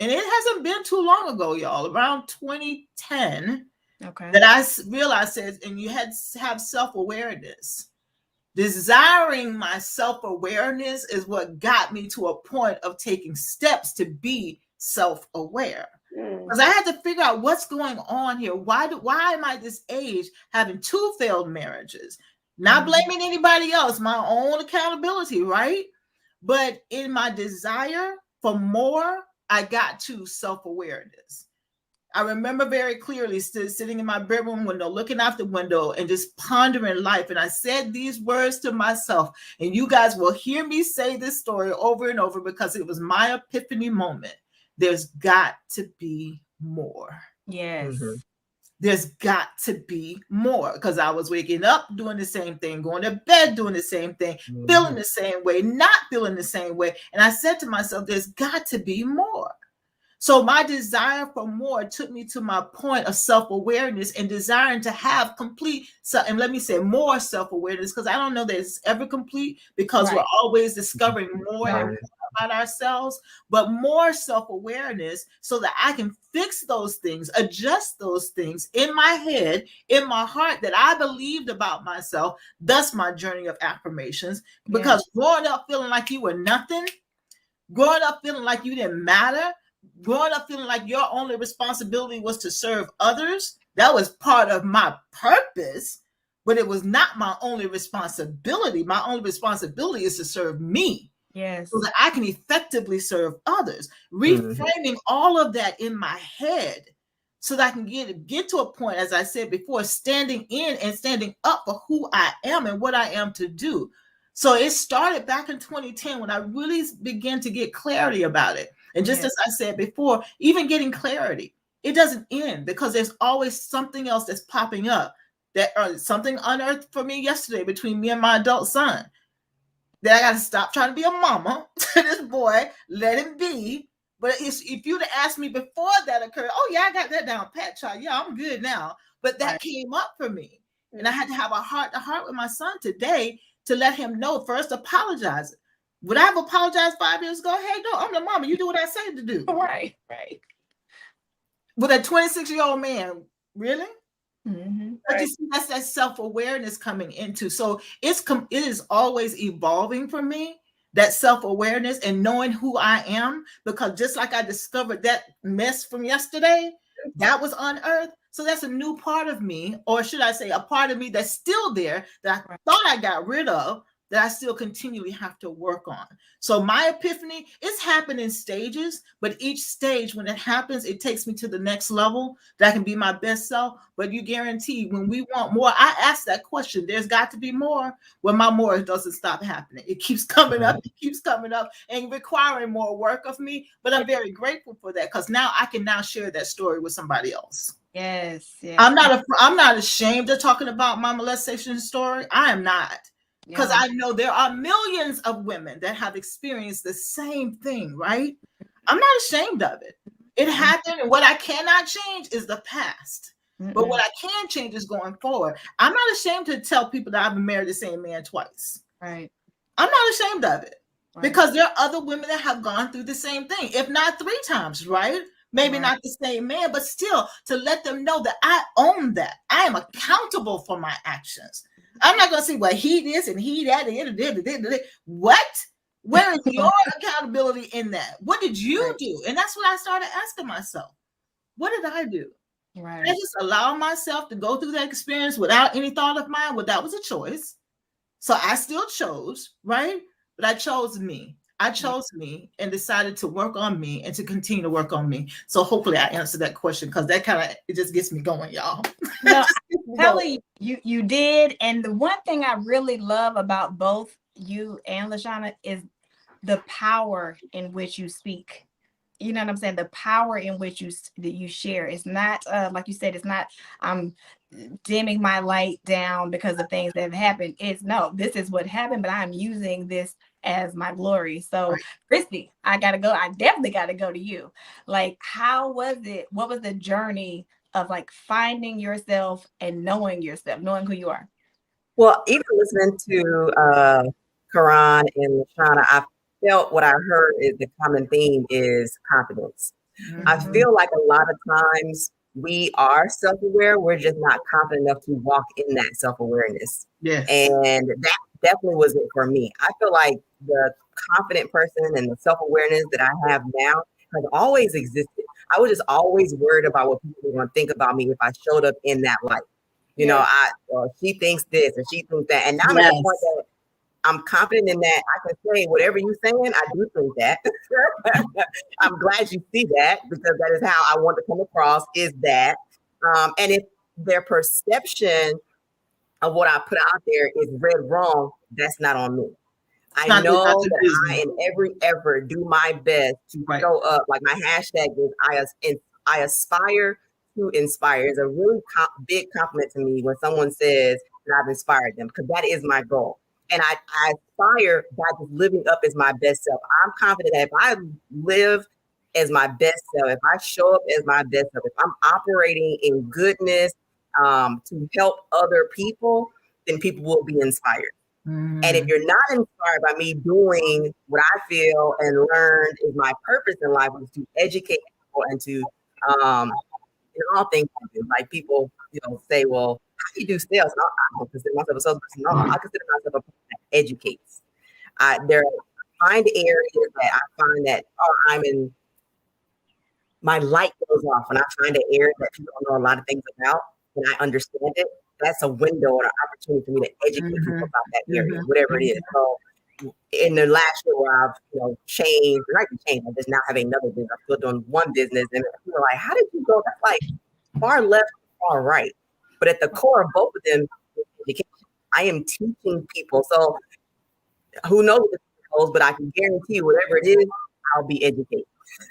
and it hasn't been too long ago, y'all, around 2010, that I realized that, and you had to have self-awareness. Desiring my self-awareness is what got me to a point of taking steps to be self-aware. Because I had to figure out what's going on here. Why am I this age having 2 failed marriages? Not blaming anybody else, my own accountability, right? But in my desire for more, I got to self-awareness. I remember very clearly sitting in my bedroom window, looking out the window and just pondering life. And I said these words to myself, and you guys will hear me say this story over and over because it was my epiphany moment. There's got to be more. Yes. There's got to be more, because I was waking up doing the same thing, going to bed doing the same thing, feeling the same way, not feeling the same way. And I said to myself, there's got to be more. So my desire for more took me to my point of self-awareness and desiring to have complete, and let me say more self-awareness, because I don't know that it's ever complete, because we're always discovering more and more about ourselves, but more self-awareness so that I can fix those things, adjust those things in my head, in my heart, that I believed about myself. Thus my journey of affirmations, because growing up feeling like you were nothing, growing up feeling like you didn't matter, growing up feeling like your only responsibility was to serve others, that was part of my purpose, but it was not my only responsibility. My only responsibility is to serve me. Yes. So that I can effectively serve others. Reframing all of that in my head so that I can get to a point, as I said before, standing in and standing up for who I am and what I am to do. So it started back in 2010 when I really began to get clarity about it. And just as I said before, even getting clarity, it doesn't end, because there's always something else that's popping up, that something unearthed for me yesterday between me and my adult son, that I got to stop trying to be a mama to this boy, let him be. But if you'd have asked me before that occurred, oh yeah, I got that down pat, child. Yeah, I'm good now. But that came up for me. And I had to have a heart-to-heart with my son today to let him know, first apologize. Would I have apologized 5 years ago? Hey, no, I'm the mama. You do what I say to do. Right. With a 26-year-old man, really? But you see, that's that self-awareness coming into. So it is always evolving for me, that self-awareness and knowing who I am, because just like I discovered that mess from yesterday, that was unearthed, So that's a new part of me, or should I say a part of me that's still there that I thought I got rid of, that I still continually have to work on. So my epiphany, it's happened in stages, but each stage, when it happens, it takes me to the next level that I can be my best self. But you guarantee when we want more, I ask that question, there's got to be more. Well, my more doesn't stop happening. It keeps coming up, and requiring more work of me. But I'm very grateful for that, because now I can now share that story with somebody else. Yes. I'm not ashamed of talking about my molestation story. I am not. Because I know there are millions of women that have experienced the same thing, right? I'm not ashamed of it. It happened, and what I cannot change is the past. But what I can change is going forward. I'm not ashamed to tell people that I've been married the same man twice. Right. I'm not ashamed of it. Right. Because there are other women that have gone through the same thing, if not 3 times, right? Maybe not the same man, but still to let them know that I own that. I am accountable for my actions. I'm not going to say, well, he this and he that. What? Where is your accountability in that? What did you do? And that's what I started asking myself. What did I do? Right. I just allowed myself to go through that experience without any thought of mine. Well, that was a choice. So I still chose, right? But I chose me. I chose me and decided to work on me and to continue to work on me. So hopefully I answered that question, because that kind of, it just gets me going, y'all. No, Kelly, you did. And the one thing I really love about both you and LaShawna is the power in which you speak. You know what I'm saying? The power in which you share. It's not like you said, it's not I'm dimming my light down because of things that have happened. It's no, this is what happened, but I'm using this as my glory. So Christy, I definitely gotta go to you. Like, how was it? What was the journey of like finding yourself and knowing yourself, knowing who you are? Well, even listening to Karan and LaShawna, I felt what I heard is the common theme is confidence. I feel like a lot of times we are self-aware, we're just not confident enough to walk in that self-awareness. Yes. And that definitely was it for me. I feel like the confident person and the self-awareness that I have now has always existed. I was just always worried about what people were going to think about me if I showed up in that light. You know, she thinks this and she thinks that. And now I'm at the point that I'm confident in that. I can say whatever you're saying, I do think that. I'm glad you see that, because that is how I want to come across, is that. And if their perception of what I put out there is read wrong, that's not on me. I know that I, in every effort, do my best to show up. Like my hashtag is I aspire to inspire. It's a really big compliment to me when someone says that I've inspired them, because that is my goal. And I aspire by just living up as my best self. I'm confident that if I live as my best self, if I show up as my best self, if I'm operating in goodness to help other people, then people will be inspired. And if you're not inspired by me doing what I feel and learned is my purpose in life, is to educate people and to in all things I do. Like people, say, well, how do you do sales? No, I don't consider myself a salesperson. No, I consider myself a person that educates. There find areas that I find that I'm in, my light goes off when I find an area that people don't know a lot of things about, and I understand it. That's a window or an opportunity for me to educate people about that area, whatever it is. So in the last year where I've, changed, or not changed, I'm just now having another business. I'm still doing one business, and people are like, how did you go? That's like far left, far right. But at the core of both of them is education. I am teaching people. So who knows what this goes, but I can guarantee you whatever it is, I'll be educated.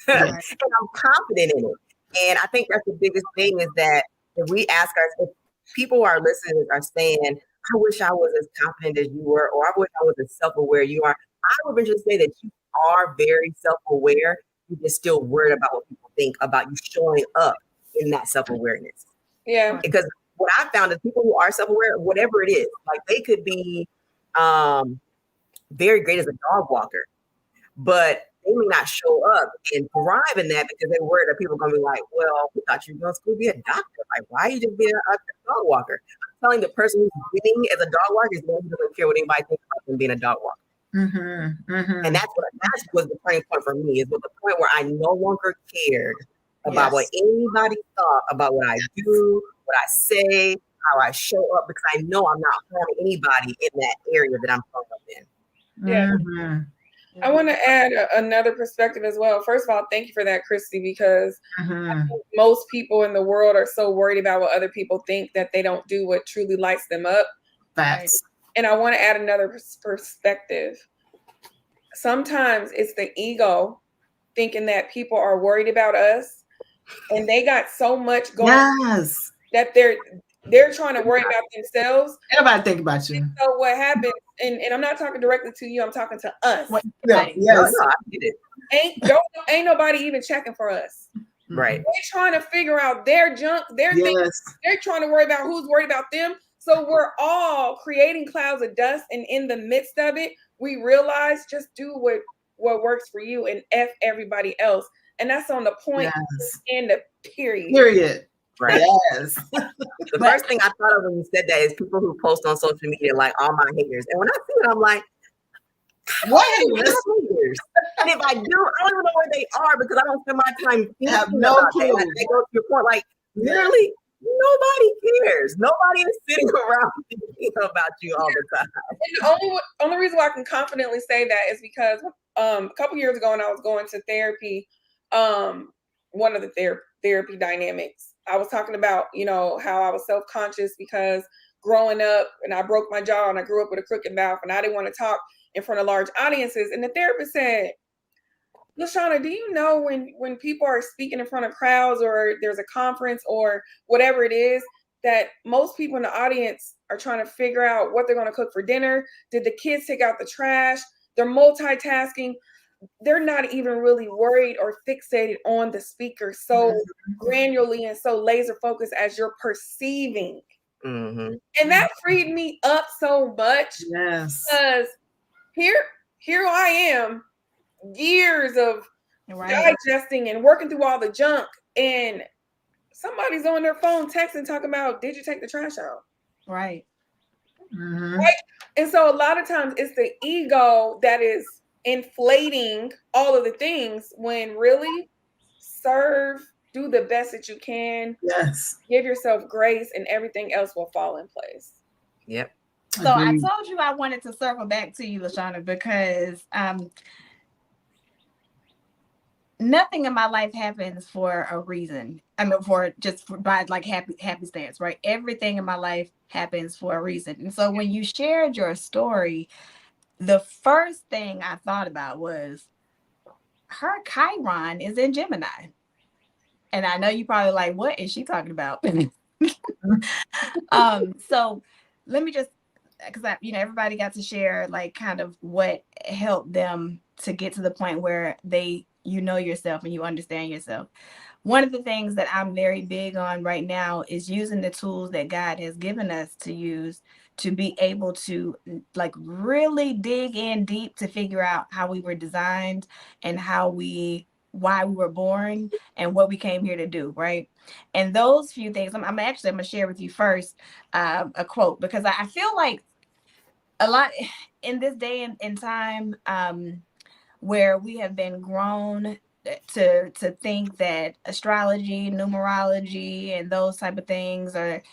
And I'm confident in it. And I think that's the biggest thing, is that if we ask ourselves, people who are listening are saying, I wish I was as confident as you were, or I wish I was as self-aware you are. I would venture to say that you are very self-aware. You're just still worried about what people think about you showing up in that self-awareness. Yeah. Because what I found is people who are self-aware, whatever it is, like they could be very great as a dog walker, but they may not show up and thrive in that because they're worried that people are going to be like, well, we thought you were going to school to be a doctor. Like, why are you just being a dog walker? I'm telling the person who's winning as a dog walker is the one who doesn't care what anybody thinks about them being a dog walker. And that was the turning point for me, is with the point where I no longer cared about what anybody thought about what I do, what I say, how I show up, because I know I'm not harming anybody in that area that I'm showing up in. Yeah. Mm-hmm. I want to add another perspective as well. First of all, thank you for that, Christy, because I think most people in the world are so worried about what other people think that they don't do what truly lights them up. Facts. And I want to add another perspective. Sometimes it's the ego thinking that people are worried about us, and they got so much going on that they're trying to worry about themselves. Everybody think about you. So what happens, and I'm not talking directly to you, I'm talking to us. Yes. No, I get it. Ain't nobody even checking for us. Right. They're trying to figure out their junk. They're trying to worry about who's worried about them. So we're all creating clouds of dust, and in the midst of it, we realize just do what works for you and F everybody else. And that's on the point and the period. Right. Yes. The first thing I thought of when you said that is people who post on social media like all my haters. And when I see it, I'm like, what haters? And if I do, I don't even know where they are because I don't spend my time thinking about that. They go to your point, like literally nobody cares. Nobody is sitting around thinking about you all the time. And the only reason why I can confidently say that is because a couple years ago when I was going to therapy, one of the therapy dynamics, I was talking about, how I was self-conscious because growing up and I broke my jaw and I grew up with a crooked mouth and I didn't want to talk in front of large audiences. And the therapist said, LaShawna, do you know when people are speaking in front of crowds or there's a conference or whatever it is, that most people in the audience are trying to figure out what they're going to cook for dinner? Did the kids take out the trash? They're multitasking. They're not even really worried or fixated on the speaker so granularly and so laser focused as you're perceiving. Mm-hmm. And that freed me up so much. Yes. Because here I am, years of digesting and working through all the junk, and somebody's on their phone texting, talking about, did you take the trash out? Right. Mm-hmm. Right. And so a lot of times it's the ego that is inflating all of the things when really do the best that you can. Yes. Give yourself grace and everything else will fall in place. Yep. So I told you I wanted to circle back to you, LaShawna, because nothing in my life happens for a reason. I mean, by like happy stance, right? Everything in my life happens for a reason. And so when you shared your story, the first thing I thought about was her Chiron is in Gemini. And I know you probably like, what is she talking about? So let me just, because everybody got to share like kind of what helped them to get to the point where you know yourself and you understand yourself. One of the things that I'm very big on right now is using the tools that God has given us to use to be able to like really dig in deep to figure out how we were designed and why we were born and what we came here to do, right? And those few things, I'm gonna share with you first a quote, because I feel like a lot in this day and time where we have been grown to think that astrology, numerology, and those type of things are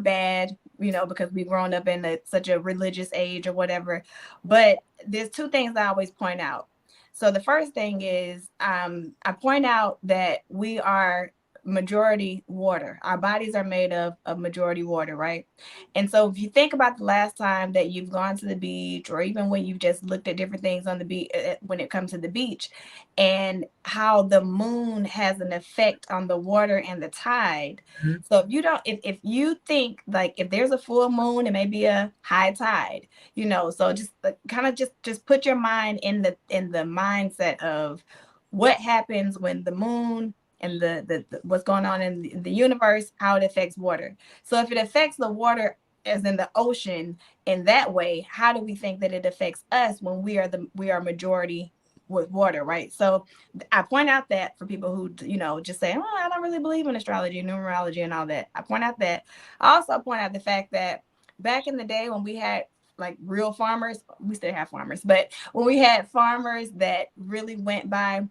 bad, because we've grown up in such a religious age or whatever. But there's two things I always point out. So the first thing is I point out that we are majority water. Our bodies are made of majority water, right? And so if you think about the last time that you've gone to the beach, or even when you've just looked at different things on the beach, when it comes to the beach, and how the moon has an effect on the water and the tide. Mm-hmm. So if you think like if there's a full moon, it may be a high tide, so just kind of just put your mind in the mindset of what happens when the moon and the what's going on in the universe, how it affects water. So if it affects the water as in the ocean in that way, how do we think that it affects us when we are majority with water, right? So I point out that for people who just say, oh, I don't really believe in astrology, numerology, and all that. I point out that. I also point out the fact that back in the day when we had like real farmers, we still have farmers, but when we had farmers that really went by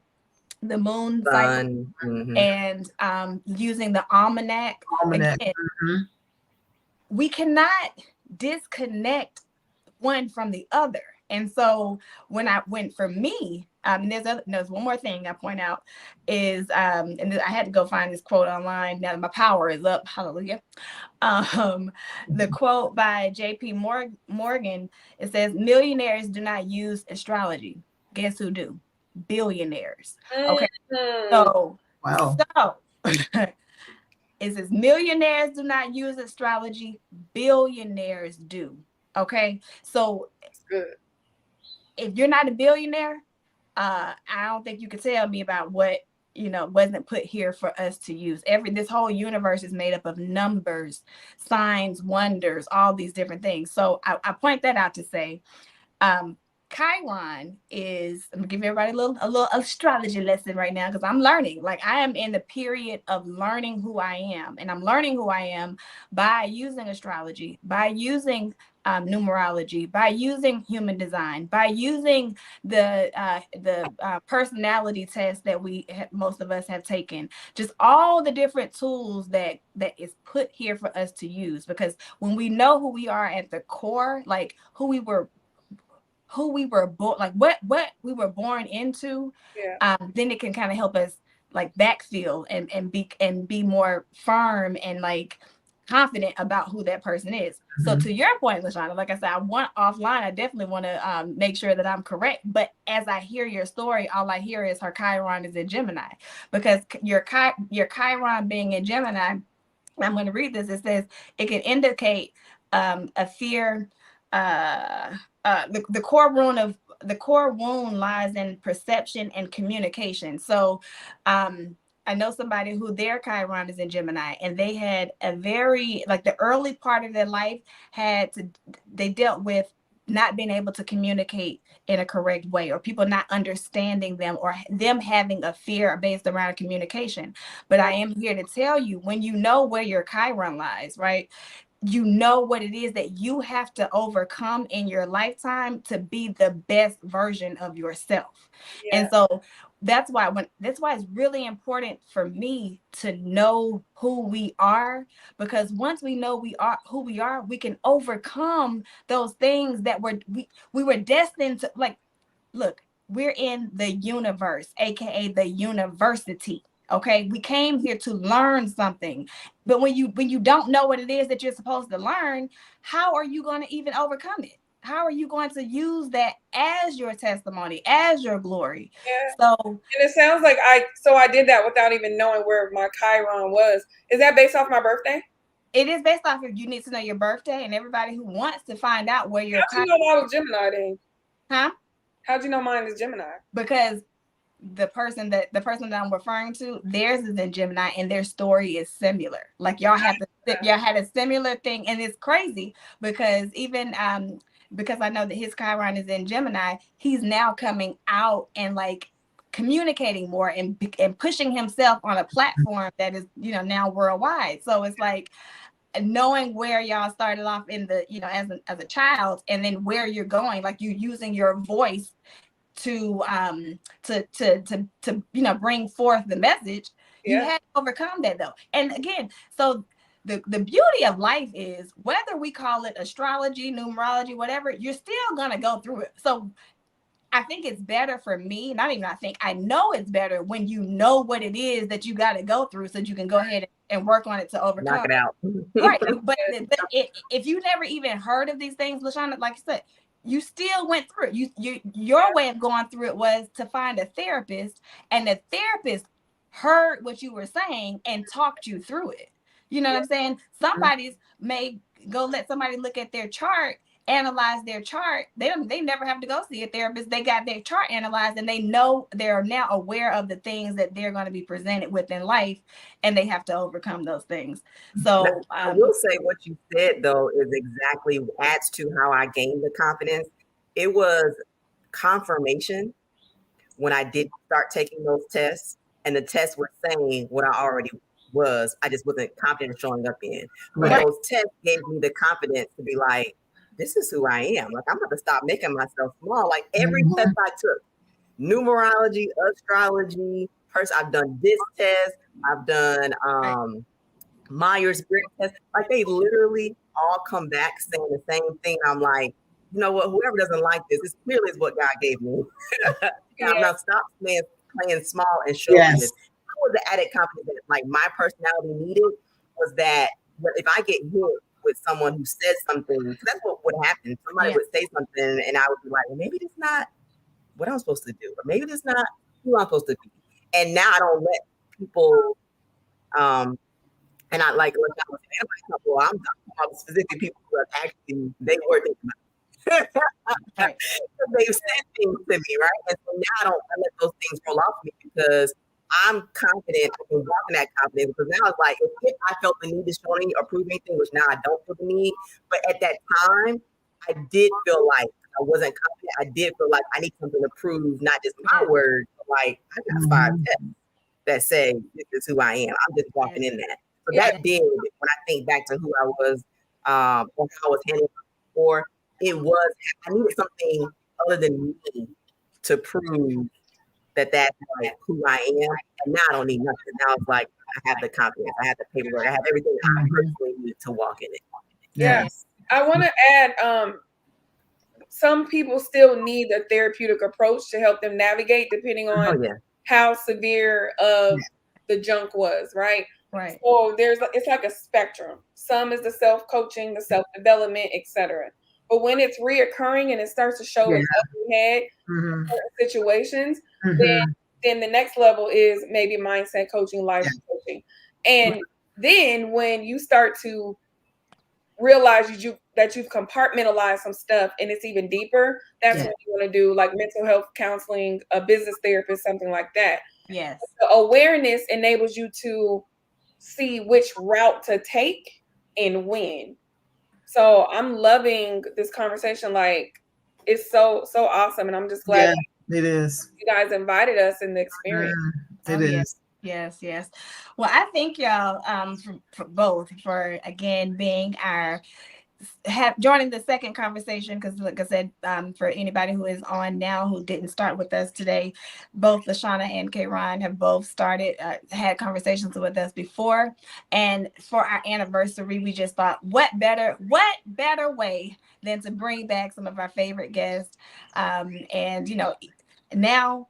the moon cycle, and using the almanac. Again, we cannot disconnect one from the other. And so when I went for me, there's one more thing I point out is, and I had to go find this quote online. Now my power is up. Hallelujah. The quote by J.P. Morgan, it says, millionaires do not use astrology. Guess who do? Billionaires. Okay. So, wow. So it says millionaires do not use astrology. Billionaires do. Okay. So if you're not a billionaire, I don't think you could tell me about what, wasn't put here for us to use. This whole universe is made up of numbers, signs, wonders, all these different things. So I point that out to say, Chiron is, I'm gonna give everybody a little astrology lesson right now, because I'm learning. Like, I am in the period of learning who I am, and I'm learning who I am by using astrology, by using numerology, by using human design, by using the personality test that most of us have taken. Just all the different tools that is put here for us to use, because when we know who we are at the core, like who we were born, like what we were born into, then it can kind of help us like backfill and be more firm and like confident about who that person is. So to your point, LaShonda, like I said, I definitely want to make sure that I'm correct. But as I hear your story, all I hear is her Chiron is in Gemini, because your Chiron being in Gemini, I'm going to read this. It says it can indicate a fear. The core wound lies in perception and communication. So I know somebody who their Chiron is in Gemini, and they had a very, like, the early part of their life they dealt with not being able to communicate in a correct way, or people not understanding them, or them having a fear based around communication. But I am here to tell you, when you know where your Chiron lies, right? You know what it is that you have to overcome in your lifetime to be the best version of yourself. Yeah. And so that's why it's really important for me to know who we are, because once we know who we are, we can overcome those things that we were destined to. Like, look, we're in the universe, aka the university. Okay, we came here to learn something, but when you don't know what it is that you're supposed to learn, how are you going to even overcome it? How are you going to use that as your testimony, as your glory? Yeah. So, and it sounds like I did that without even knowing where my Chiron was. Is that based off my birthday? It is based off of, you need to know your birthday, and everybody who wants to find out where your How'd you know I was Gemini then? Huh? How'd you know mine is Gemini? Because the person that I'm referring to, theirs is in Gemini, and their story is similar. Like, y'all had a similar thing, and it's crazy because even because I know that his Chiron is in Gemini, he's now coming out and like communicating more and pushing himself on a platform that is, now worldwide. So it's like knowing where y'all started off in the, as a child, and then where you're going, like you using your voice to bring forth the message. You had to overcome that though. And again, so the beauty of life is, whether we call it astrology, numerology, whatever, you're still gonna go through it. So I think it's better for me, I know it's better when you know what it is that you got to go through, so that you can go ahead and work on it to overcome. Knock it out. Right. But if you never even heard of these things, LaShonda, like I said, you still went through it. Your way of going through it was to find a therapist, and the therapist heard what you were saying and talked you through it. You know what I'm saying? Somebody's may go let somebody look at their chart, analyze their chart. They never have to go see a therapist. They got their chart analyzed, and they're now aware of the things that they're going to be presented with in life, and they have to overcome those things. So I will say, what you said though is exactly adds to how I gained the confidence. It was confirmation when I did start taking those tests, and the tests were saying what I already was. I just wasn't confident in showing up in. But those tests gave me the confidence to be like, this is who I am. Like, I'm going to stop making myself small. Like, every test I took, numerology, astrology, I've done this test, I've done Myers-Briggs test. Like they literally all come back saying the same thing. I'm like, you know what? Whoever doesn't like this clearly is what God gave me. Now stop playing small and show me this. That was the added confidence that like my personality needed, was that if I get hit with someone who says something, because that's what would happen. Somebody would say something and I would be like, well, maybe that's not what I'm supposed to do, or maybe that's not who I'm supposed to be. And now I don't let people and I like when I was saying, I'm talking about specifically people who have actually they were thinking about it. They've said things to me, right? And so now I let those things roll off me because I'm confident. I can walk in that confidence because now it's like if I felt the need to show any or prove anything, which now I don't feel the need, but at that time I did feel like I wasn't confident. I did feel like I need something to prove, not just my words, but like I got 5 tests that say this is who I am. I'm just walking in that. So that did, when I think back to who I was, or how I was handling before, it was, I needed something other than me to prove that that's like who I am. And now I don't need nothing. Now it's like, I have the confidence, I have the paperwork, I have everything I personally need to walk in it. Yes. I want to add, some people still need a therapeutic approach to help them navigate depending on how severe of the junk was, right? Right. So it's like a spectrum. Some is the self-coaching, the self-development, etc. But when it's reoccurring and it starts to show its ugly head in certain situations, then the next level is maybe mindset coaching, life coaching. And then when you start to realize that you've compartmentalized some stuff and it's even deeper, that's what you want to do, like mental health counseling, a business therapist, something like that. Yes. The awareness enables you to see which route to take and when. So I'm loving this conversation. Like it's so awesome, and I'm just glad it is. You guys invited us in the experience. It is. Yes. Well, I thank y'all for both for again being joining the second conversation, because like I said, for anybody who is on now who didn't start with us today, both Lashana and Kayron have both had conversations with us before, and for our anniversary we just thought what better way than to bring back some of our favorite guests, and now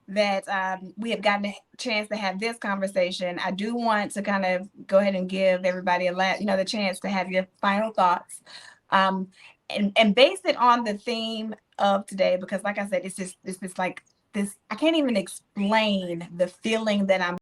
that we have gotten a chance to have this conversation, I do want to kind of go ahead and give everybody the chance to have your final thoughts, and base it on the theme of today, because like I said, it's just like this. I can't even explain the feeling that I'm